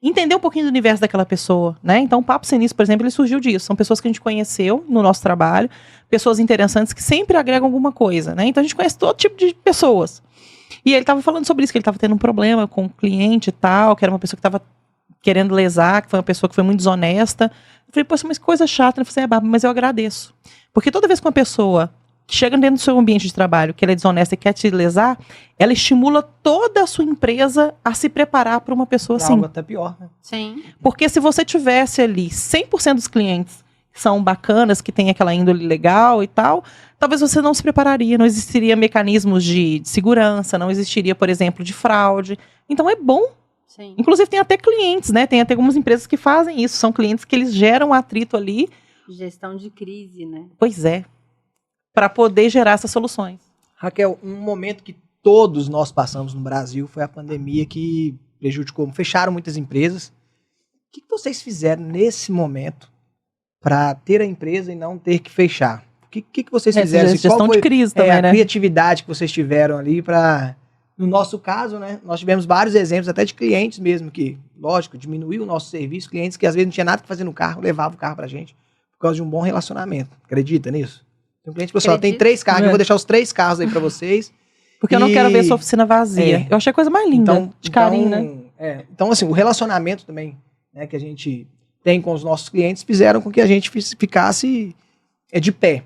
entender um pouquinho do universo daquela pessoa, né? Então, o Papo Sinistro, por exemplo, ele surgiu disso. São pessoas que a gente conheceu no nosso trabalho, pessoas interessantes que sempre agregam alguma coisa, né? Então, a gente conhece todo tipo de pessoas. E ele estava falando sobre isso, que ele estava tendo um problema com o cliente e tal, que era uma pessoa que estava querendo lesar, que foi uma pessoa que foi muito desonesta. Eu falei, poxa, mas que coisa chata. Ele falou assim, Bárbara, mas eu agradeço. Porque toda vez que uma pessoa chega dentro do seu ambiente de trabalho, que ela é desonesta e quer te lesar, ela estimula toda a sua empresa a se preparar para uma pessoa assim. Algo até pior, né? Sim. Porque se você tivesse ali 100% dos clientes que são bacanas, que tem aquela índole legal e tal, talvez você não se prepararia, não existiria mecanismos de segurança, não existiria, por exemplo, de fraude. Então é bom. Sim. Inclusive tem até clientes, né? Tem até algumas empresas que fazem isso. São clientes que eles geram atrito ali. Gestão de crise, né? Pois é. Para poder gerar essas soluções. Raquel, um momento que todos nós passamos no Brasil foi a pandemia que prejudicou, fecharam muitas empresas. O que vocês fizeram nesse momento para ter a empresa e não ter que fechar? O que vocês fizeram? Gestão de crise também, a né? criatividade que vocês tiveram ali para... No nosso caso, né, nós tivemos vários exemplos, até de clientes mesmo, que, lógico, diminuiu o nosso serviço, clientes que às vezes não tinha nada que fazer no carro, levavam o carro pra gente, por causa de um bom relacionamento. Acredita nisso? Tem um cliente, pessoal, tem 3 carros, eu vou deixar os 3 carros aí pra vocês. Porque eu não quero ver sua oficina vazia. Eu achei a coisa mais linda, de carinho, né? Então, assim, o relacionamento também, né, que a gente tem com os nossos clientes, fizeram com que a gente ficasse de pé.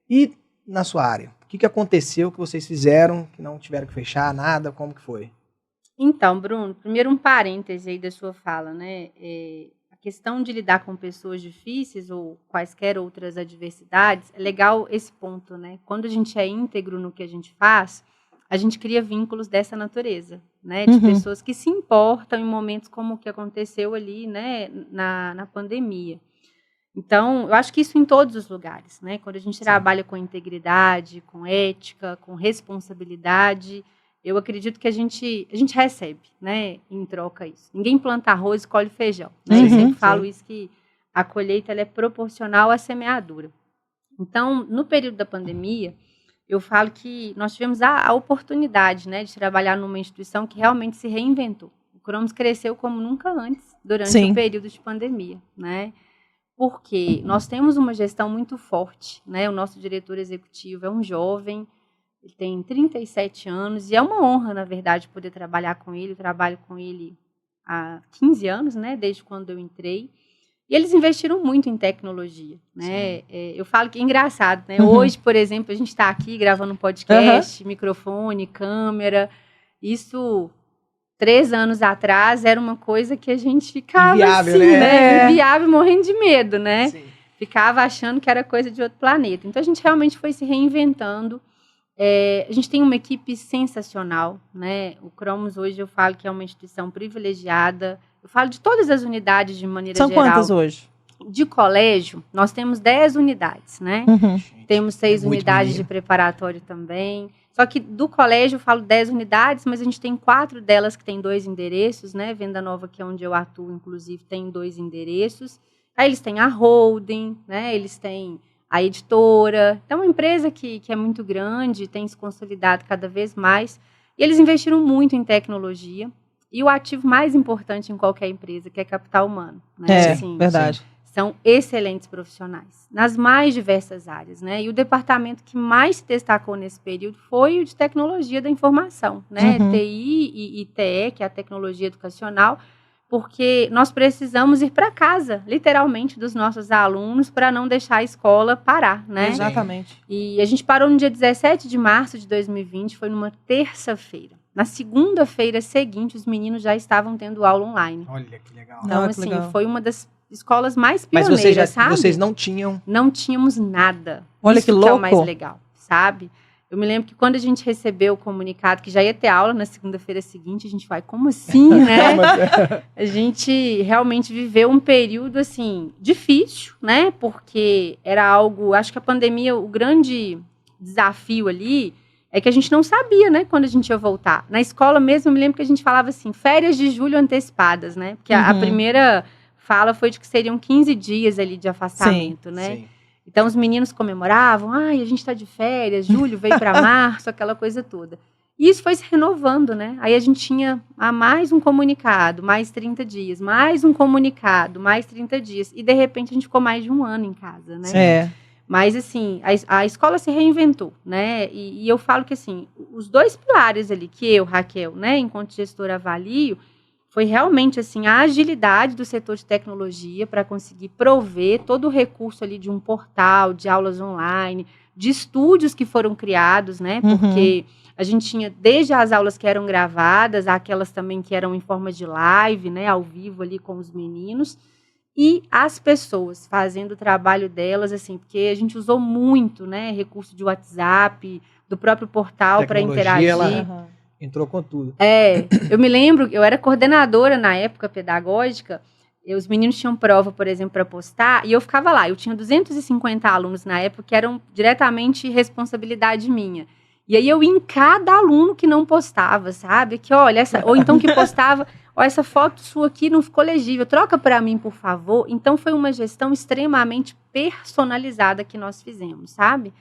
E na sua área? O que aconteceu que vocês fizeram, que não tiveram que fechar nada? Como que foi? Então, Bruno, primeiro um parêntese aí da sua fala, né? A questão de lidar com pessoas difíceis ou quaisquer outras adversidades, é legal esse ponto, né? Quando a gente é íntegro no que a gente faz, a gente cria vínculos dessa natureza, né? De pessoas que se importam em momentos como o que aconteceu ali, né? Na pandemia. Então, eu acho que isso em todos os lugares, né? Quando a gente trabalha com integridade, com ética, com responsabilidade, eu acredito que a gente recebe, né, em troca isso. Ninguém planta arroz e colhe feijão, né? Eu sempre falo isso, que a colheita ela é proporcional à semeadura. Então, no período da pandemia, eu falo que nós tivemos a oportunidade, né, de trabalhar numa instituição que realmente se reinventou. O Cronos cresceu como nunca antes durante o período de pandemia, né? Porque nós temos uma gestão muito forte, né? O nosso diretor executivo é um jovem, ele tem 37 anos, e é uma honra, na verdade, poder trabalhar com ele. Eu trabalho com ele há 15 anos, né? Desde quando eu entrei. E eles investiram muito em tecnologia, né? Eu falo que é engraçado, né? Hoje, por exemplo, a gente está aqui gravando um podcast, microfone, câmera. Isso, 3 anos atrás, era uma coisa que a gente ficava inviável, assim, né? Inviável, morrendo de medo, né? Sim. Ficava achando que era coisa de outro planeta. Então, a gente realmente foi se reinventando. A gente tem uma equipe sensacional, né? O Cromos, hoje, eu falo que é uma instituição privilegiada. Eu falo de todas as unidades de maneira geral. São quantas hoje? De colégio, nós temos 10 unidades, né? Temos 6 unidades de preparatório também. Só que do colégio eu falo 10 unidades, mas a gente tem 4 delas que tem 2 endereços, né? Venda Nova, que é onde eu atuo, inclusive, tem 2 endereços. Aí eles têm a holding, né? Eles têm a editora. Então, é uma empresa que é muito grande, tem se consolidado cada vez mais. E eles investiram muito em tecnologia. E o ativo mais importante em qualquer empresa, que é capital humano. Né? Assim, verdade. São excelentes profissionais, nas mais diversas áreas, né? E o departamento que mais se destacou nesse período foi o de tecnologia da informação, né? TI e TE, que é a tecnologia educacional, porque nós precisamos ir para casa, literalmente, dos nossos alunos para não deixar a escola parar, né? Exatamente. E a gente parou no dia 17 de março de 2020, foi numa terça-feira. Na segunda-feira seguinte, os meninos já estavam tendo aula online. Olha que legal. Então, que legal. foi uma das escolas mais Mas pioneiras, sabe? vocês não tinham... Não tínhamos nada. Olha Isso que louco. é o mais legal, sabe? Eu me lembro que quando a gente recebeu o comunicado que já ia ter aula na segunda-feira seguinte, a gente vai, como assim, né? A gente realmente viveu um período, assim, difícil, né? Porque era algo... Acho que a pandemia, o grande desafio ali é que a gente não sabia, né? Quando a gente ia voltar. Na escola mesmo, eu me lembro que a gente falava assim, férias de julho antecipadas, né? Porque a primeira fala foi de que seriam 15 dias ali de afastamento, né? Sim. Então, os meninos comemoravam, a gente está de férias, julho veio para março, aquela coisa toda. E isso foi se renovando, né? Aí a gente tinha mais um comunicado, mais 30 dias, mais um comunicado, mais 30 dias. E, de repente, a gente ficou mais de um ano em casa, né? Mas, assim, a escola se reinventou, né? E eu falo que, assim, os 2 pilares ali, que eu, Raquel, né, enquanto gestora avalio, foi realmente, assim, a agilidade do setor de tecnologia para conseguir prover todo o recurso ali de um portal, de aulas online, de estúdios que foram criados, né? Porque a gente tinha desde as aulas que eram gravadas, aquelas também que eram em forma de live, né? Ao vivo ali com os meninos. E as pessoas fazendo o trabalho delas, assim, porque a gente usou muito, né? Recurso de WhatsApp, do próprio portal para interagir. Ela entrou com tudo. Eu me lembro, eu era coordenadora na época pedagógica, os meninos tinham prova, por exemplo, para postar, e eu ficava lá. Eu tinha 250 alunos na época que eram diretamente responsabilidade minha. E aí eu ia em cada aluno que não postava, sabe? Que olha, ou então que postava, essa foto sua aqui não ficou legível, troca para mim, por favor. Então foi uma gestão extremamente personalizada que nós fizemos, sabe?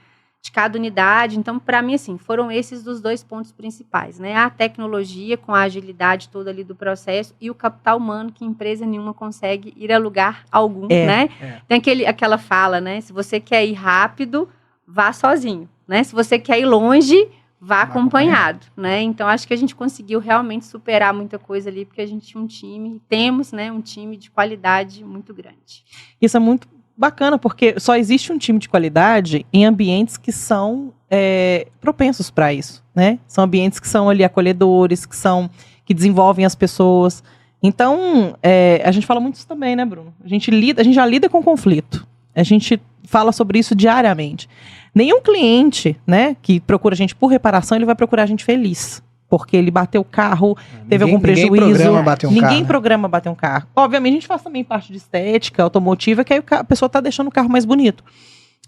De cada unidade. Então, para mim, assim, foram esses os 2 pontos principais, né? A tecnologia com a agilidade toda ali do processo e o capital humano que empresa nenhuma consegue ir a lugar algum, né? Tem aquela fala, né? Se você quer ir rápido, vá sozinho, né? Se você quer ir longe, vá acompanhado, né? Então, acho que a gente conseguiu realmente superar muita coisa ali, porque a gente tinha um time, temos, né, um time de qualidade muito grande. Isso é muito bacana, porque só existe um time de qualidade em ambientes que são propensos para isso, né? São ambientes que são ali acolhedores, que desenvolvem as pessoas. Então, a gente fala muito isso também, né, Bruno? A gente já lida com conflito. A gente fala sobre isso diariamente. Nenhum cliente, né, que procura a gente por reparação, ele vai procurar a gente feliz. Porque ele bateu o carro, teve algum prejuízo. Ninguém programa bater um carro. Obviamente, a gente faz também parte de estética, automotiva, que aí a pessoa está deixando o carro mais bonito.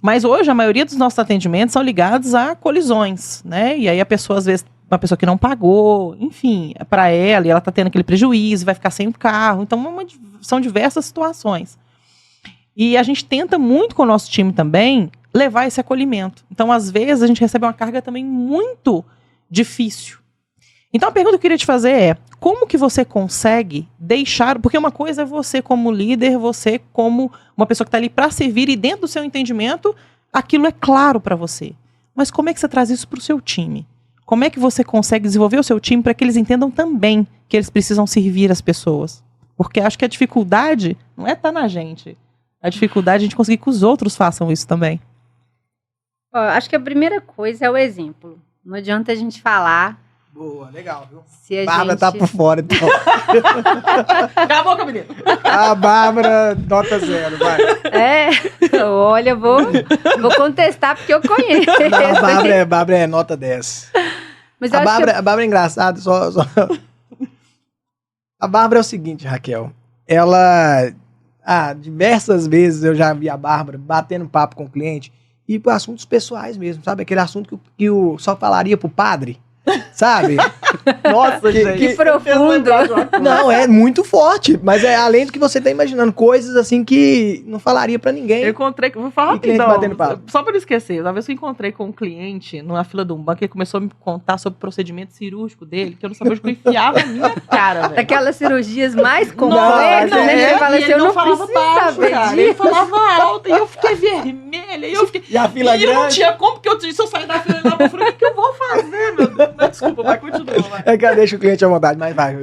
Mas hoje, a maioria dos nossos atendimentos são ligados a colisões, né? E aí a pessoa, às vezes, uma pessoa que não pagou, enfim, para ela, e ela está tendo aquele prejuízo, vai ficar sem o carro. Então, são diversas situações. E a gente tenta muito com o nosso time também levar esse acolhimento. Então, às vezes, a gente recebe uma carga também muito difícil. Então, a pergunta que eu queria te fazer é, como que você consegue deixar... Porque uma coisa é você como líder, você como uma pessoa que está ali para servir, e dentro do seu entendimento, aquilo é claro para você. Mas como é que você traz isso para o seu time? Como é que você consegue desenvolver o seu time para que eles entendam também que eles precisam servir as pessoas? Porque acho que a dificuldade não é estar na gente. A dificuldade é a gente conseguir que os outros façam isso também. Ó, acho que a primeira coisa é o exemplo. Não adianta a gente falar. Boa, legal, viu? Se a Bárbara gente... tá por fora, então. Acabou, menino. A Bárbara, nota 0, vai. Olha, vou contestar porque eu conheço. Não, a Bárbara é nota 10. Mas eu A acho que Bárbara é engraçada, A Bárbara é o seguinte, Raquel. Ela, diversas vezes eu já vi a Bárbara batendo papo com o cliente e por assuntos pessoais mesmo, sabe? Aquele assunto que eu só falaria pro padre, sabe? Nossa, gente. que profundo. Não, é muito forte, mas é além do que você tá imaginando, coisas assim que não falaria pra ninguém. Eu encontrei, vou falar E cliente rapidão, batendo papo. só para não esquecer, uma vez que eu encontrei com um cliente numa fila de um banco, ele começou a me contar sobre o procedimento cirúrgico dele, que eu não sabia onde que eu enfiava a minha cara, velho. Daquelas cirurgias mais Nossa, completas, né? Você fala e assim, ele eu não falava preciso baixo, saber cara. disso. Ele falava alto, e eu fiquei vermelha, e eu fiquei... E a fila E eu não grande. tinha como, porque se eu sair da fila e lá pra frente, o que eu vou fazer, meu Deus? Mas, desculpa, vai continuar. Vai. É que eu deixo o cliente à vontade, mas vai.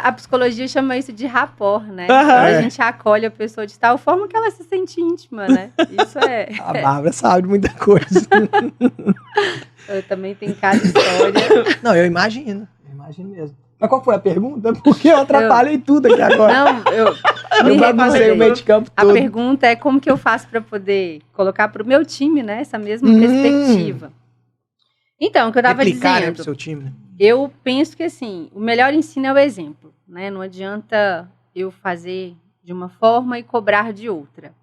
A psicologia chama isso de rapport, né? Aham. Quando a gente acolhe a pessoa de tal forma que ela se sente íntima, né? Isso é... A Bárbara sabe de muita coisa. Eu também tenho cada história. Não, eu imagino mesmo. Mas qual foi a pergunta? Porque eu atrapalhei tudo aqui agora. Não, eu me Eu baguncei o revoltei. meio de campo A todo. pergunta é como que eu faço para poder colocar para o meu time, né? Essa mesma perspectiva. Então, o que eu estava Replicar, né, dizendo, pro seu time, né? eu penso que assim, o melhor ensino é o exemplo, né? Não adianta eu fazer de uma forma e cobrar de outra.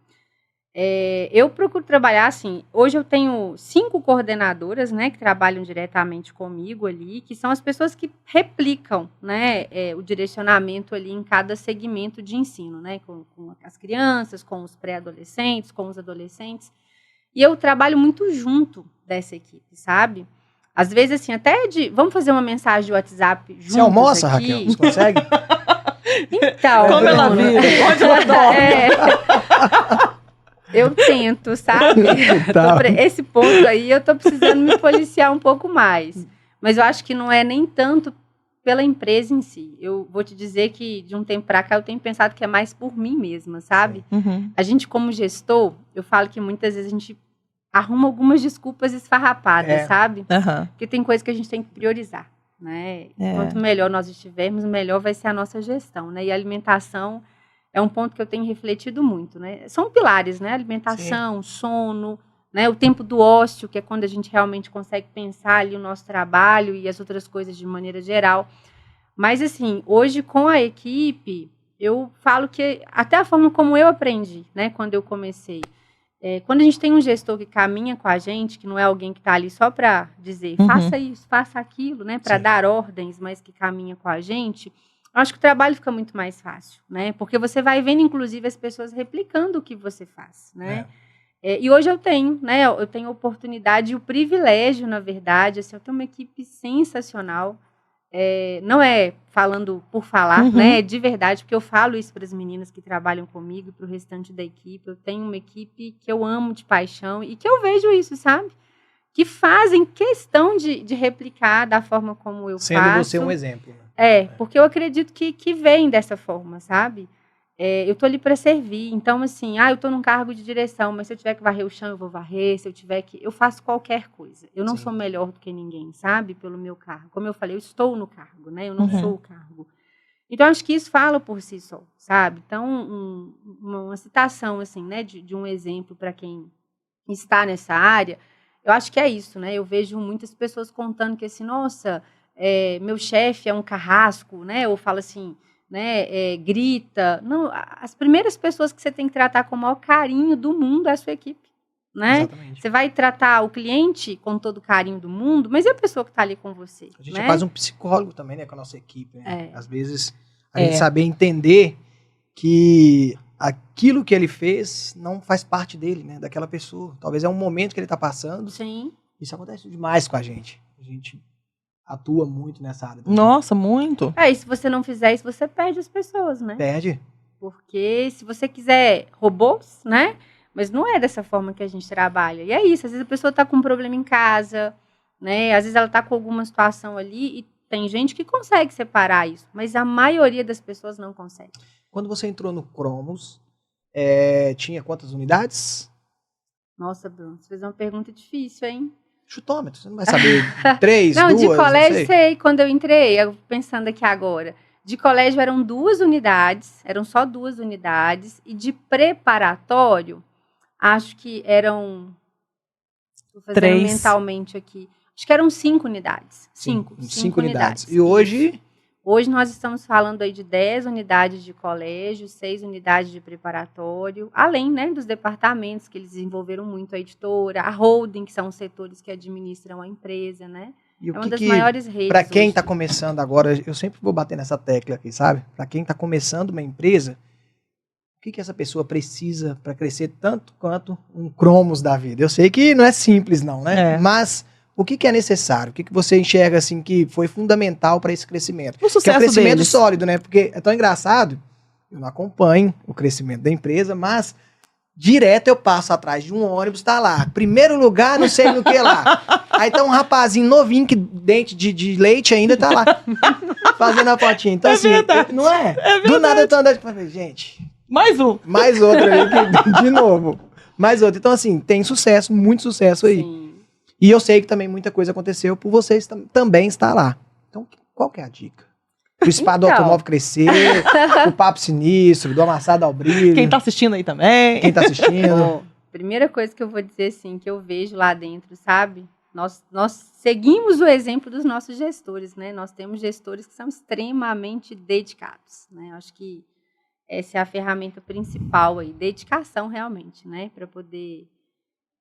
Eu procuro trabalhar assim, hoje eu tenho 5 coordenadoras, né, que trabalham diretamente comigo ali, que são as pessoas que replicam, né, o direcionamento ali em cada segmento de ensino, né, com as crianças, com os pré-adolescentes, com os adolescentes, e eu trabalho muito junto dessa equipe, sabe? Às vezes, assim, vamos fazer uma mensagem de WhatsApp juntos. Você almoça, aqui? Raquel? Você consegue? Então, Como ela Bruno, vira? Onde ela dorme? eu tento, sabe? Tá. Esse ponto aí eu tô precisando me policiar um pouco mais. Mas eu acho que não é nem tanto pela empresa em si. Eu vou te dizer que de um tempo para cá eu tenho pensado que é mais por mim mesma, sabe? Uhum. A gente, como gestor, eu falo que muitas vezes a gente arruma algumas desculpas esfarrapadas, sabe? Uhum. Porque tem coisa que a gente tem que priorizar, né? É. Quanto melhor nós estivermos, melhor vai ser a nossa gestão, né? E a alimentação é um ponto que eu tenho refletido muito, né? São pilares, né? Alimentação, sono, né? O tempo do ócio, que é quando a gente realmente consegue pensar ali o nosso trabalho e as outras coisas de maneira geral. Mas, assim, hoje com a equipe, eu falo que até a forma como eu aprendi, né? Quando eu comecei. Quando a gente tem um gestor que caminha com a gente, que não é alguém que está ali só para dizer faça isso, faça aquilo, né? Para dar ordens, mas que caminha com a gente, eu acho que o trabalho fica muito mais fácil, né? Porque você vai vendo, inclusive, as pessoas replicando o que você faz, né? E hoje eu tenho, né? Eu tenho a oportunidade e o privilégio, na verdade, assim, eu tenho uma equipe sensacional. Não é falando por falar, né? É de verdade, porque eu falo isso para as meninas que trabalham comigo e para o restante da equipe. Eu tenho uma equipe que eu amo de paixão e que eu vejo isso, sabe? Que fazem questão de replicar da forma como eu faço. Sendo você um exemplo. Né? Porque eu acredito que vem dessa forma, sabe? Eu tô ali para servir. Então, assim, eu tô num cargo de direção, mas se eu tiver que varrer o chão, eu vou varrer. Se eu tiver que... Eu faço qualquer coisa. Eu não sou melhor do que ninguém, sabe? Pelo meu cargo. Como eu falei, eu estou no cargo, né? Eu não sou o cargo. Então, acho que isso fala por si só, sabe? Então, uma citação, assim, né? De um exemplo para quem está nessa área, eu acho que é isso, né? Eu vejo muitas pessoas contando que, assim, nossa, meu chefe é um carrasco, né? Ou fala assim... Né, grita. Não, as primeiras pessoas que você tem que tratar com o maior carinho do mundo é a sua equipe, né? Exatamente. Você vai tratar o cliente com todo o carinho do mundo, mas e a pessoa que está ali com você? A gente né? é quase um psicólogo também, né, com a nossa equipe. Né? Às vezes, a gente É. saber entender que aquilo que ele fez não faz parte dele, né, daquela pessoa. Talvez é um momento que ele está passando. Sim. Isso acontece demais com a gente. A gente atua muito nessa área. também. Nossa, muito. E se você não fizer isso, você perde as pessoas, né? Perde. Porque se você quiser robôs, né? Mas não é dessa forma que a gente trabalha. E é isso, às vezes a pessoa está com um problema em casa, né? Às vezes ela está com alguma situação ali e tem gente que consegue separar isso, mas a maioria das pessoas não consegue. Quando você entrou no Cromos, tinha quantas unidades? Nossa, Bruno, você fez uma pergunta difícil, hein? Chutômetro, você não vai saber. 3, não, 2, de colégio não sei, quando eu entrei, eu pensando aqui agora. De colégio eram 2 unidades, eram só 2 unidades, e de preparatório, acho que eram, estou fazendo 3. mentalmente aqui, acho que eram 5 unidades. 5 unidades. E hoje? Hoje nós estamos falando aí de 10 unidades de colégio, 6 unidades de preparatório, além, né, dos departamentos que eles desenvolveram muito, a editora, a holding, que são os setores que administram a empresa, né? E é uma das maiores redes. Para quem hoje. está começando agora, eu sempre vou bater nessa tecla aqui, sabe? Para quem está começando uma empresa, o que essa pessoa precisa para crescer tanto quanto um Cromos da vida? Eu sei que não é simples não, né? Mas o que é necessário? O que você enxerga assim que foi fundamental para esse crescimento? O sucesso que é um crescimento deles. sólido, né? Porque é tão engraçado, eu não acompanho o crescimento da empresa, mas direto eu passo atrás de um ônibus, tá lá, primeiro lugar, não sei no que lá. Aí tá um rapazinho novinho, que dente de leite ainda, tá lá, fazendo a fotinha. Então assim, não é? Do nada eu tô andando e falei, gente... Mais um. Mais outro ali, de novo. Mais outro. Então assim, tem sucesso, muito sucesso aí. Sim. E eu sei que também muita coisa aconteceu por vocês também estar lá. Então, qual que é a dica? O Spa do Automóvel crescer, o Papo Sinistro, do Amassado ao Brilho. Quem tá assistindo aí também. Quem tá assistindo. Bom, primeira coisa que eu vou dizer, assim, que eu vejo lá dentro, sabe? Nós seguimos o exemplo dos nossos gestores, né? Nós temos gestores que são extremamente dedicados, né? Acho que essa é a ferramenta principal aí, dedicação realmente, né? Para poder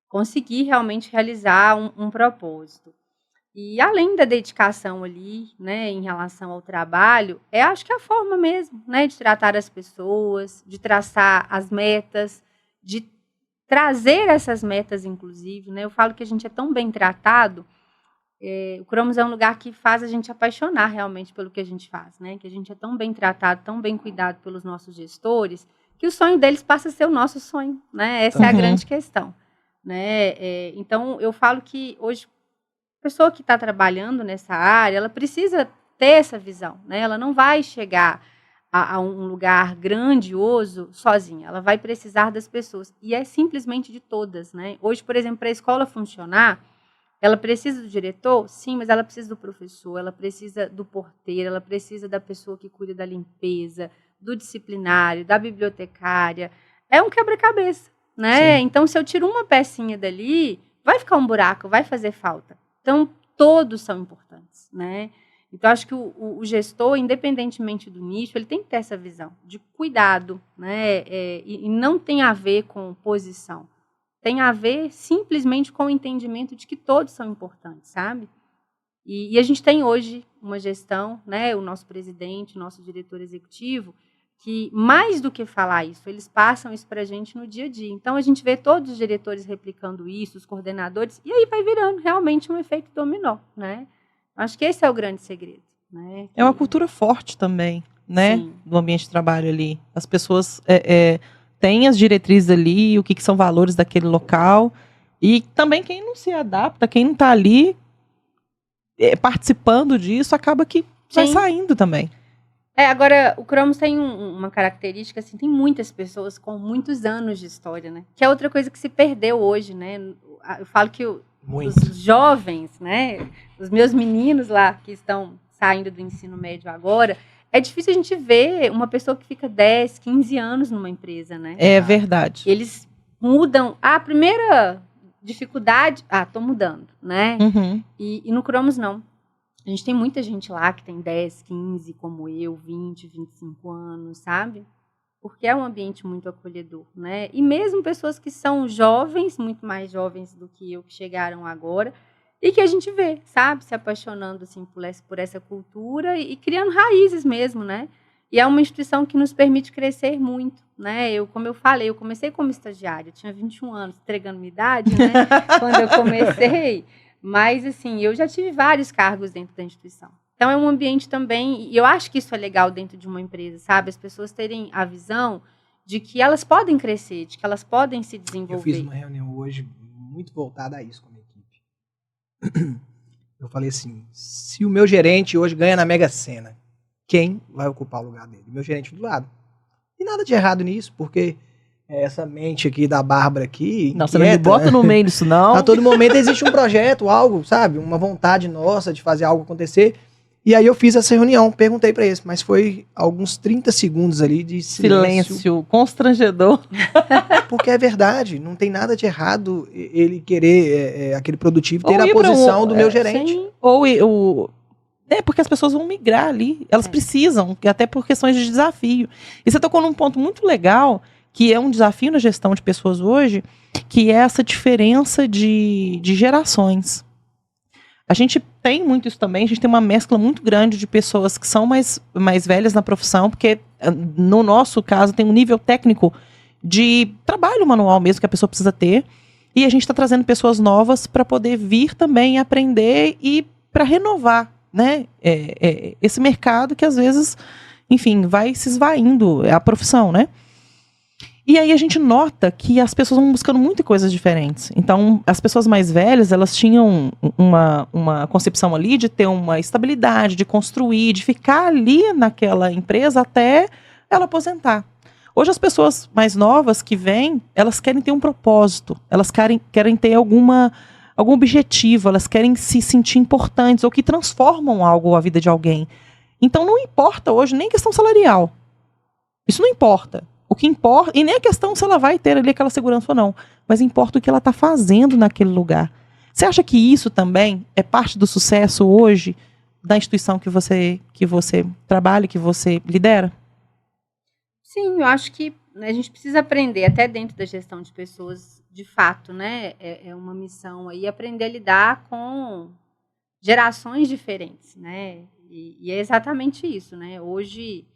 conseguir realmente realizar um propósito. E além da dedicação ali, né, em relação ao trabalho, acho que é a forma mesmo, né, de tratar as pessoas, de traçar as metas, de trazer essas metas, inclusive, né? Eu falo que a gente é tão bem tratado, o Cromos é um lugar que faz a gente apaixonar realmente pelo que a gente faz, né? Que a gente é tão bem tratado, tão bem cuidado pelos nossos gestores, que o sonho deles passa a ser o nosso sonho, né? Essa é a grande questão. Né? Então, eu falo que hoje, a pessoa que está trabalhando nessa área, ela precisa ter essa visão, né? Ela não vai chegar a um lugar grandioso sozinha, ela vai precisar das pessoas, e é simplesmente de todas, né? Hoje, por exemplo, para a escola funcionar, ela precisa do diretor? Sim, mas ela precisa do professor, ela precisa do porteiro, ela precisa da pessoa que cuida da limpeza, do disciplinário, da bibliotecária, é um quebra-cabeça. Né? Então, se eu tiro uma pecinha dali, vai ficar um buraco, vai fazer falta. Então, todos são importantes, né? Então, acho que o gestor, independentemente do nicho, ele tem que ter essa visão de cuidado, né? E não tem a ver com posição. Tem a ver simplesmente com o entendimento de que todos são importantes, sabe? E a gente tem hoje uma gestão, né? O nosso presidente, o nosso diretor executivo, que mais do que falar isso, eles passam isso para a gente no dia a dia. Então, a gente vê todos os diretores replicando isso, os coordenadores, e aí vai virando realmente um efeito dominó, né? Acho que esse é o grande segredo, né? É uma cultura forte também, né? Sim. Do ambiente de trabalho ali. As pessoas têm as diretrizes ali, o que são valores daquele local, e também quem não se adapta, quem não está ali participando disso, acaba que vai saindo também. Agora, o Cromos tem uma característica, assim, tem muitas pessoas com muitos anos de história, né? Que é outra coisa que se perdeu hoje, né? Eu falo que os jovens, né? Os meus meninos lá, que estão saindo do ensino médio agora, é difícil a gente ver uma pessoa que fica 10, 15 anos numa empresa, né? É verdade. Eles mudam. A primeira dificuldade... tô mudando, né? Uhum. E no Cromos, não. A gente tem muita gente lá que tem 10, 15, como eu, 20, 25 anos, sabe? Porque é um ambiente muito acolhedor, né? E mesmo pessoas que são jovens, muito mais jovens do que eu, que chegaram agora, e que a gente vê, sabe? Se apaixonando, assim, por essa cultura e criando raízes mesmo, né? E é uma instituição que nos permite crescer muito, né? Como eu falei, eu comecei como estagiária, eu tinha 21 anos, entregando minha idade, né? Quando eu comecei... Mas, assim, eu já tive vários cargos dentro da instituição. Então, é um ambiente também, e eu acho que isso é legal dentro de uma empresa, sabe? As pessoas terem a visão de que elas podem crescer, de que elas podem se desenvolver. Eu fiz uma reunião hoje muito voltada a isso com a minha equipe. Eu falei assim, se o meu gerente hoje ganha na Mega Sena, quem vai ocupar o lugar dele? Meu gerente do lado. E nada de errado nisso, porque essa mente aqui da Bárbara aqui, Não, você não me bota no meio disso, não. a todo momento existe um projeto, algo, sabe? Uma vontade nossa de fazer algo acontecer. E aí eu fiz essa reunião, perguntei pra eles, mas foi alguns 30 segundos ali de Silêncio constrangedor. Porque é verdade, não tem nada de errado ele querer, aquele produtivo, ter Ou a ir pra posição do meu gerente. Sim. Ou porque as pessoas vão migrar ali. Elas precisam, até por questões de desafio. E você tocou num ponto muito legal, que é um desafio na gestão de pessoas hoje, que é essa diferença de gerações. A gente tem muito isso também, a gente tem uma mescla muito grande de pessoas que são mais velhas na profissão, porque no nosso caso tem um nível técnico de trabalho manual mesmo que a pessoa precisa ter, e a gente está trazendo pessoas novas para poder vir também aprender e para renovar, né, esse mercado que às vezes, enfim, vai se esvaindo, é a profissão, né? E aí a gente nota que as pessoas vão buscando muitas coisas diferentes. Então, as pessoas mais velhas, elas tinham uma concepção ali de ter uma estabilidade, de construir, de ficar ali naquela empresa até ela aposentar. Hoje as pessoas mais novas que vêm, elas querem ter um propósito, elas querem ter algum objetivo, elas querem se sentir importantes ou que transformam algo a vida de alguém. Então não importa hoje nem questão salarial. Isso não importa. O que importa, e nem a questão se ela vai ter ali aquela segurança ou não, mas importa o que ela está fazendo naquele lugar. Você acha que isso também é parte do sucesso hoje da instituição que você trabalha, que você lidera? Sim, eu acho que a gente precisa aprender, até dentro da gestão de pessoas, de fato, né? É uma missão aí, aprender a lidar com gerações diferentes, né? E é exatamente isso, né? Hoje,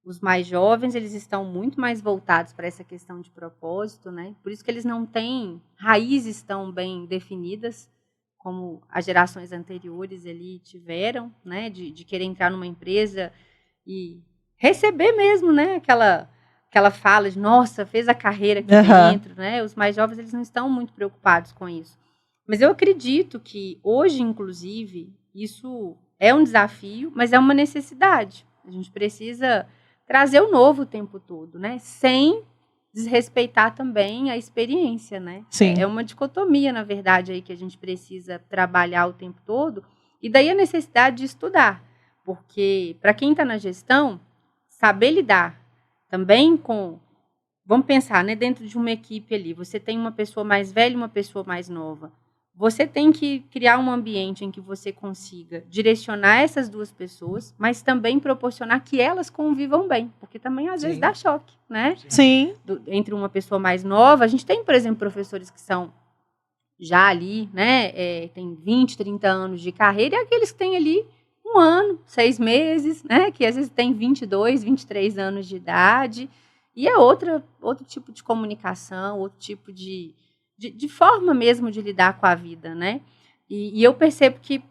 os mais jovens, eles estão muito mais voltados para essa questão de propósito, né? Por isso que eles não têm raízes tão bem definidas como as gerações anteriores ali tiveram, né? De querer entrar numa empresa e receber mesmo, né? Aquela fala de, nossa, fez a carreira aqui dentro, né? Os mais jovens, eles não estão muito preocupados com isso. Mas eu acredito que hoje, inclusive, isso é um desafio, mas é uma necessidade. A gente precisa trazer o novo o tempo todo, né? Sem desrespeitar também a experiência, né? Sim. É uma dicotomia, na verdade, aí que a gente precisa trabalhar o tempo todo. E daí a necessidade de estudar. Porque, para quem está na gestão, saber lidar também com... Vamos pensar, né? Dentro de uma equipe ali, você tem uma pessoa mais velha e uma pessoa mais nova. Você tem que criar um ambiente em que você consiga direcionar essas duas pessoas, mas também proporcionar que elas convivam bem, porque também às vezes dá choque, né? Sim. Entre uma pessoa mais nova, a gente tem, por exemplo, professores que são já ali, né? Tem 20, 30 anos de carreira, e aqueles que têm ali 1 ano, 6 meses, né? Que às vezes tem 22, 23 anos de idade, e é outro tipo de comunicação, outro tipo de forma mesmo de lidar com a vida, né? E eu percebo que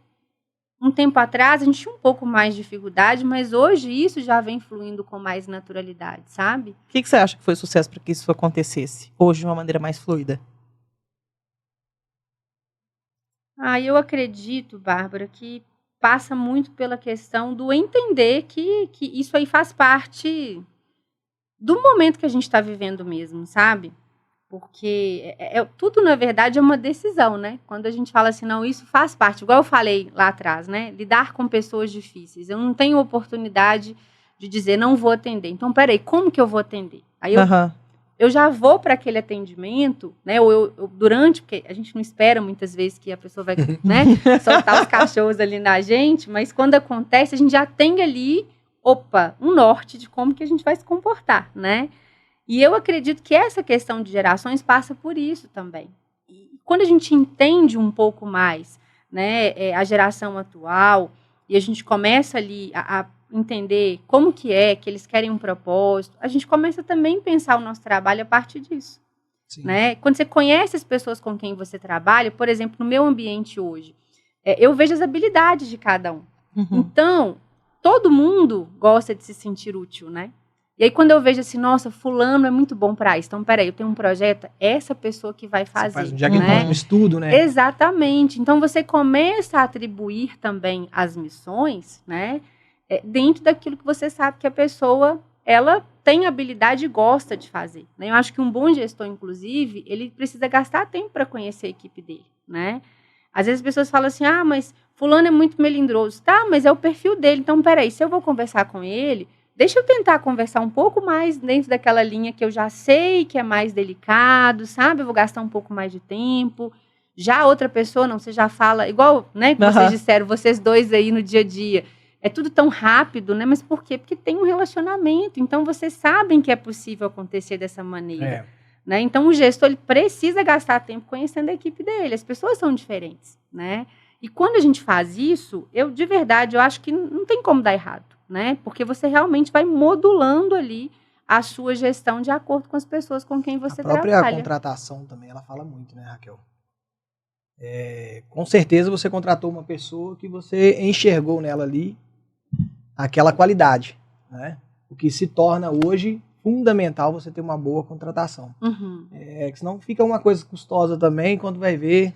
um tempo atrás a gente tinha um pouco mais de dificuldade, mas hoje isso já vem fluindo com mais naturalidade, sabe? O que você acha que foi o sucesso para que isso acontecesse hoje de uma maneira mais fluida? Eu acredito, Bárbara, que passa muito pela questão do entender que isso aí faz parte do momento que a gente está vivendo mesmo, sabe? Porque tudo, na verdade, é uma decisão, né? Quando a gente fala assim, não, isso faz parte, igual eu falei lá atrás, né? Lidar com pessoas difíceis. Eu não tenho oportunidade de dizer, não vou atender. Então, peraí, como que eu vou atender? Aí eu já vou para aquele atendimento, né? Ou durante, porque a gente não espera muitas vezes que a pessoa vai, né, soltar os cachorros ali na gente, mas quando acontece, a gente já tem ali, um norte de como que a gente vai se comportar, né? E eu acredito que essa questão de gerações passa por isso também. E quando a gente entende um pouco mais, né, a geração atual, e a gente começa ali a entender como que eles querem um propósito, a gente começa também a pensar o nosso trabalho a partir disso. Né? Quando você conhece as pessoas com quem você trabalha, por exemplo, no meu ambiente hoje, eu vejo as habilidades de cada um. Então, todo mundo gosta de se sentir útil, né? E aí, quando eu vejo assim, nossa, fulano é muito bom para isso. Então, peraí, eu tenho um projeto, essa pessoa que vai fazer. Você faz um diagnóstico, um estudo, né? Exatamente. Então, você começa a atribuir também as missões, né? Dentro daquilo que você sabe que a pessoa, ela tem habilidade e gosta de fazer. Né? Eu acho que um bom gestor, inclusive, ele precisa gastar tempo para conhecer a equipe dele, né? Às vezes as pessoas falam assim, mas fulano é muito melindroso. Tá, mas é o perfil dele. Então, peraí, se eu vou conversar com ele, deixa eu tentar conversar um pouco mais dentro daquela linha que eu já sei que é mais delicado, sabe? Eu vou gastar um pouco mais de tempo. Já a outra pessoa, não, você já fala, igual, né, que vocês disseram, vocês dois aí no dia a dia. É tudo tão rápido, né? Mas por quê? Porque tem um relacionamento. Então, vocês sabem que é possível acontecer dessa maneira. Né? Então, o gestor ele precisa gastar tempo conhecendo a equipe dele. As pessoas são diferentes, né? E quando a gente faz isso, de verdade, eu acho que não tem como dar errado. Né? Porque você realmente vai modulando ali a sua gestão de acordo com as pessoas com quem você trabalha. A própria contratação também, ela fala muito, né, Raquel? Com certeza você contratou uma pessoa que você enxergou nela ali aquela qualidade, né? O que se torna hoje fundamental você ter uma boa contratação. Senão fica uma coisa custosa também, quando vai ver...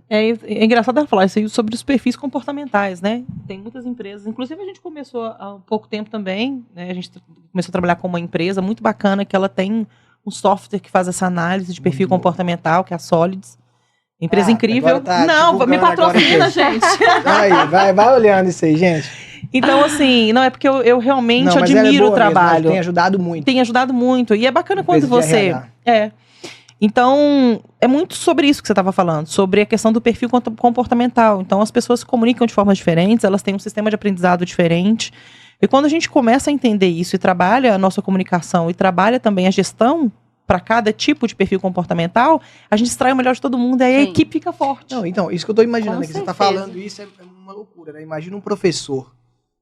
É engraçado ela falar isso aí sobre os perfis comportamentais, né? Tem muitas empresas, inclusive a gente começou há pouco tempo também, né? A gente começou a trabalhar com uma empresa muito bacana que ela tem um software que faz essa análise de perfil comportamental, que é a Solids. Empresa incrível. Não, me patrocina, gente. Aí, vai olhando isso aí, gente. Então, assim, não é porque eu realmente admiro o trabalho. Mesmo, tem ajudado muito. Tem ajudado muito. E é bacana quando você... Então, é muito sobre isso que você estava falando, sobre a questão do perfil comportamental. Então, as pessoas se comunicam de formas diferentes, elas têm um sistema de aprendizado diferente. E quando a gente começa a entender isso e trabalha a nossa comunicação e trabalha também a gestão para cada tipo de perfil comportamental, a gente extrai o melhor de todo mundo e aí a equipe fica forte. Não, então, isso que eu estou imaginando aqui, você está falando isso, é uma loucura, né? Imagina um professor,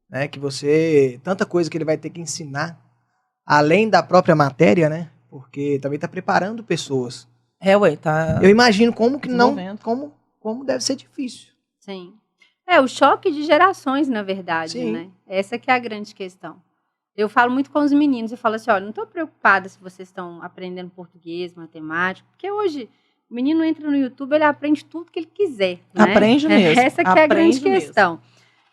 né, que tanta coisa que ele vai ter que ensinar, além da própria matéria, né? Porque também está preparando pessoas. Tá. Eu imagino como que não, como deve ser difícil. Sim. O choque de gerações, na verdade, né? Essa que é a grande questão. Eu falo muito com os meninos, eu falo assim, olha, não estou preocupada se vocês estão aprendendo português, matemática, porque hoje o menino entra no YouTube, ele aprende tudo que ele quiser. Né? Aprende mesmo. Essa que é a grande questão.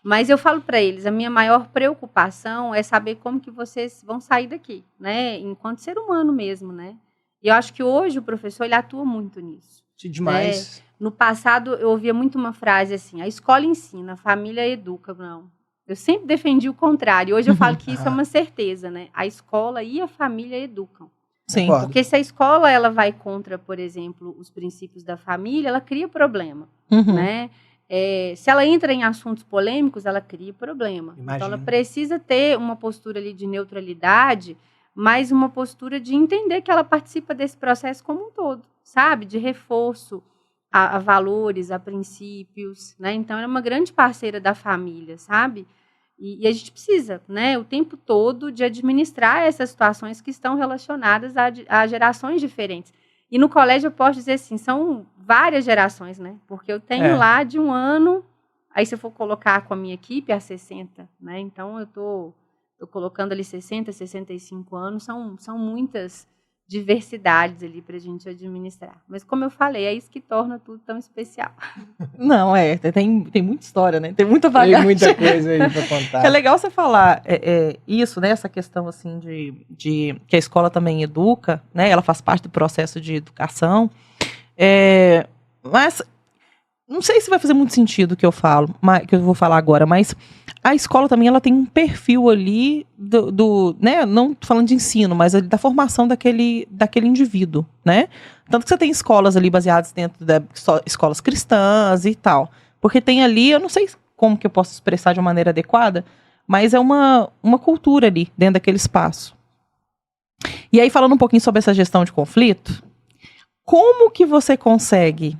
Mas eu falo para eles, a minha maior preocupação é saber como que vocês vão sair daqui, né? Enquanto ser humano mesmo, né? E eu acho que hoje o professor, ele atua muito nisso. Demais. No passado, eu ouvia muito uma frase assim, a escola ensina, a família educa. Não. Eu sempre defendi o contrário. Hoje eu falo que isso é uma certeza, né? A escola e a família educam. Sim. Porque se a escola ela vai contra, por exemplo, os princípios da família, ela cria problema, né? Se ela entra em assuntos polêmicos, ela cria problema. Imagina. Então, ela precisa ter uma postura ali de neutralidade, mas uma postura de entender que ela participa desse processo como um todo, sabe? De reforço a valores, a princípios, né? Então, ela é uma grande parceira da família, sabe? E a gente precisa, né, o tempo todo de administrar essas situações que estão relacionadas a gerações diferentes. E no colégio eu posso dizer assim, são várias gerações, né? Porque eu tenho lá de 1 ano, aí se eu for colocar com a minha equipe, a 60, né? Então eu tô colocando ali 60, 65 anos, são muitas diversidades ali pra gente administrar. Mas como eu falei, é isso que torna tudo tão especial. Não, tem muita história, né? Tem muita bagagem. Tem muita coisa aí pra contar. É legal você falar isso, né? Essa questão, assim, de que a escola também educa, né? Ela faz parte do processo de educação. Mas não sei se vai fazer muito sentido o que eu falo, que eu vou falar agora, mas a escola também ela tem um perfil ali né? Não tô falando de ensino, mas da formação daquele indivíduo, né? Tanto que você tem escolas ali baseadas dentro de escolas cristãs e tal. Porque tem ali, eu não sei como que eu posso expressar de uma maneira adequada, mas é uma cultura ali, dentro daquele espaço. E aí, falando um pouquinho sobre essa gestão de conflito, como que você consegue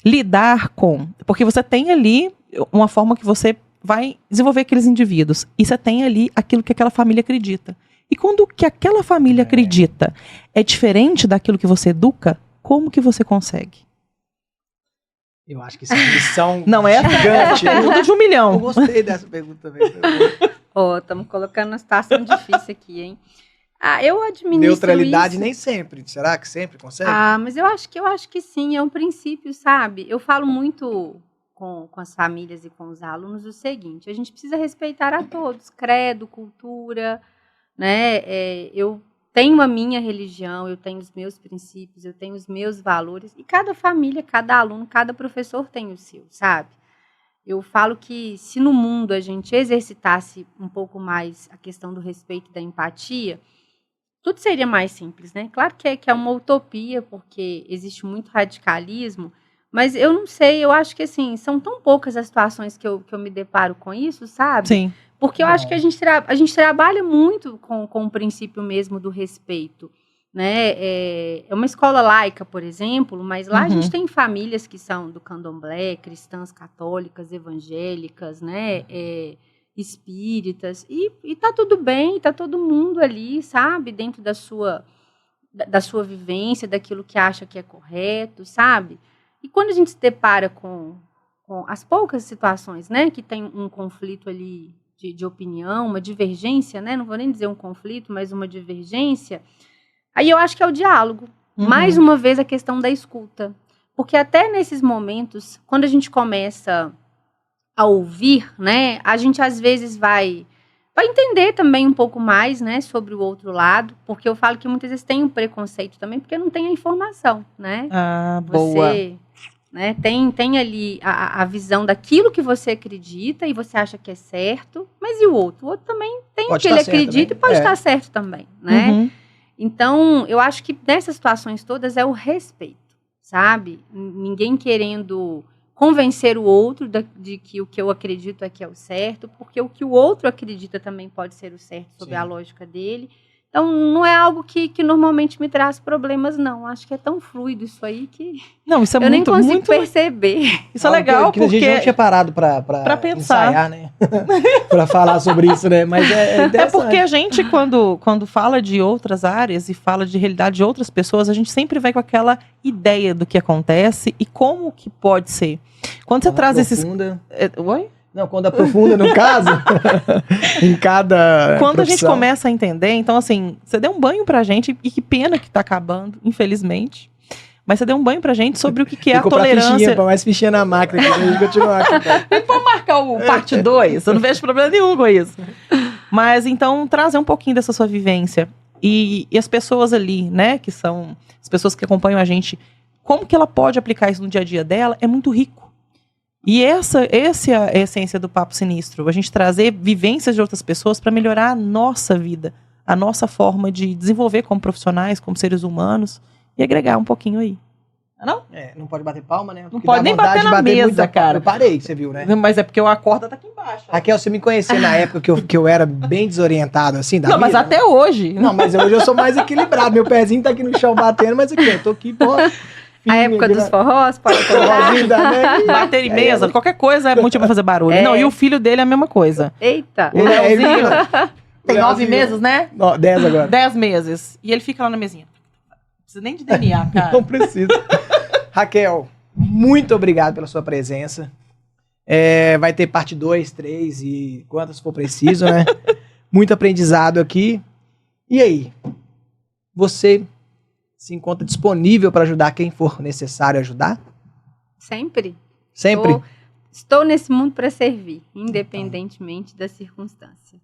lidar com... Porque você tem ali uma forma que você vai desenvolver aqueles indivíduos. E você tem ali aquilo que aquela família acredita. E quando o que aquela família acredita é diferente daquilo que você educa, como que você consegue? Eu acho que essa é uma missão não é gigante. Pergunta de 1 milhão. Eu gostei dessa pergunta também. Estamos colocando uma situação difícil aqui, hein? Eu administro Neutralidade isso. nem sempre. Será que sempre consegue? Mas eu acho que sim, é um princípio, sabe? Eu falo muito com as famílias e com os alunos o seguinte: a gente precisa respeitar a todos, credo, cultura, né? Eu tenho a minha religião, eu tenho os meus princípios, eu tenho os meus valores, e cada família, cada aluno, cada professor tem o seu, sabe? Eu falo que se no mundo a gente exercitasse um pouco mais a questão do respeito e da empatia, tudo seria mais simples, né? Claro que é uma utopia, porque existe muito radicalismo, mas eu não sei, eu acho que assim, são tão poucas as situações que eu me deparo com isso, sabe? Sim. Porque eu acho que a gente trabalha muito com o princípio mesmo do respeito, né? É uma escola laica, por exemplo, mas lá a gente tem famílias que são do candomblé, cristãs, católicas, evangélicas, né? Espíritas, e tá tudo bem, tá todo mundo ali, sabe? Dentro da sua vivência, daquilo que acha que é correto, sabe? E quando a gente se depara com as poucas situações, né? Que tem um conflito ali de opinião, uma divergência, né? Não vou nem dizer um conflito, mas uma divergência. Aí eu acho que é o diálogo. Mais uma vez, a questão da escuta. Porque até nesses momentos, quando a gente começa a ouvir, né? A gente às vezes vai entender também um pouco mais, né? Sobre o outro lado. Porque eu falo que muitas vezes tem um preconceito também, porque não tem a informação, né? Boa. Você, né, tem ali a visão daquilo que você acredita e você acha que é certo, mas e o outro? O outro também tem o que ele acredita e pode estar certo também, né? Então, eu acho que nessas situações todas é o respeito, sabe? Ninguém querendo convencer o outro de que o que eu acredito é que é o certo, porque o que o outro acredita também pode ser o certo sob a lógica dele. Então, não é algo que normalmente me traz problemas, não. Acho que é tão fluido isso aí que não, isso é eu muito, nem consigo muito perceber. Isso é legal, que porque a gente não tinha parado pra pensar. ensaiar, né? Pra falar sobre isso, né? Mas é interessante. É porque a gente, quando fala de outras áreas e fala de realidade de outras pessoas, a gente sempre vai com aquela ideia do que acontece e como que pode ser. Quando você traz esses... Oi? Não, quando aprofunda no caso, em cada Quando profissão. A gente começa a entender, então assim, você deu um banho pra gente, e que pena que tá acabando, infelizmente, mas você deu um banho pra gente sobre o que é a tolerância. Põe mais fichinha na máquina, que a gente continuar aqui. Vamos marcar o parte 2, eu não vejo problema nenhum com isso. Mas então, trazer um pouquinho dessa sua vivência, e as pessoas ali, né, que são as pessoas que acompanham a gente, como que ela pode aplicar isso no dia a dia dela, é muito rico. E essa é a essência do Papo Sinistro. A gente trazer vivências de outras pessoas para melhorar a nossa vida, a nossa forma de desenvolver como profissionais, como seres humanos, e agregar um pouquinho aí. Não? Não pode bater palma, né? Não pode nem bater na mesa, cara. Eu parei, você viu, né? Mas é porque a corda tá aqui embaixo. Raquel, você me conhecia na época que eu era bem desorientado, assim, da vida? Mas até hoje. Não, mas hoje eu sou mais equilibrado. Meu pezinho tá aqui no chão batendo, mas aqui, eu tô aqui, pô... A época dos forrós, pode bater em mesa, qualquer coisa é motivo pra fazer barulho. Não, e o filho dele é a mesma coisa. Eita! O Leozinho tem 9 meses, né? 10 agora. 10 meses. E ele fica lá na mesinha. Não precisa nem de DNA, cara. Não precisa. Raquel, muito obrigado pela sua presença. Vai ter parte 2, 3 e quantas for preciso, né? Muito aprendizado aqui. E aí? Você se encontra disponível para ajudar quem for necessário ajudar? Sempre. Sempre? Estou nesse mundo para servir, independentemente da circunstância.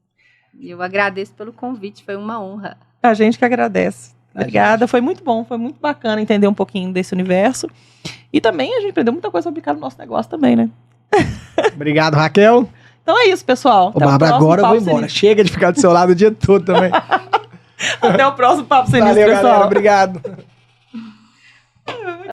E eu agradeço pelo convite, foi uma honra. A gente que agradece. Obrigada, foi muito bom, foi muito bacana entender um pouquinho desse universo. E também a gente aprendeu muita coisa sobre o nosso negócio também, né? Obrigado, Raquel. Então é isso, pessoal. Ô, Bárbara, agora eu vou embora. Chega de ficar do seu lado o dia todo também. Até o próximo Papo Sinistro, Valeu, pessoal. galera. Obrigado.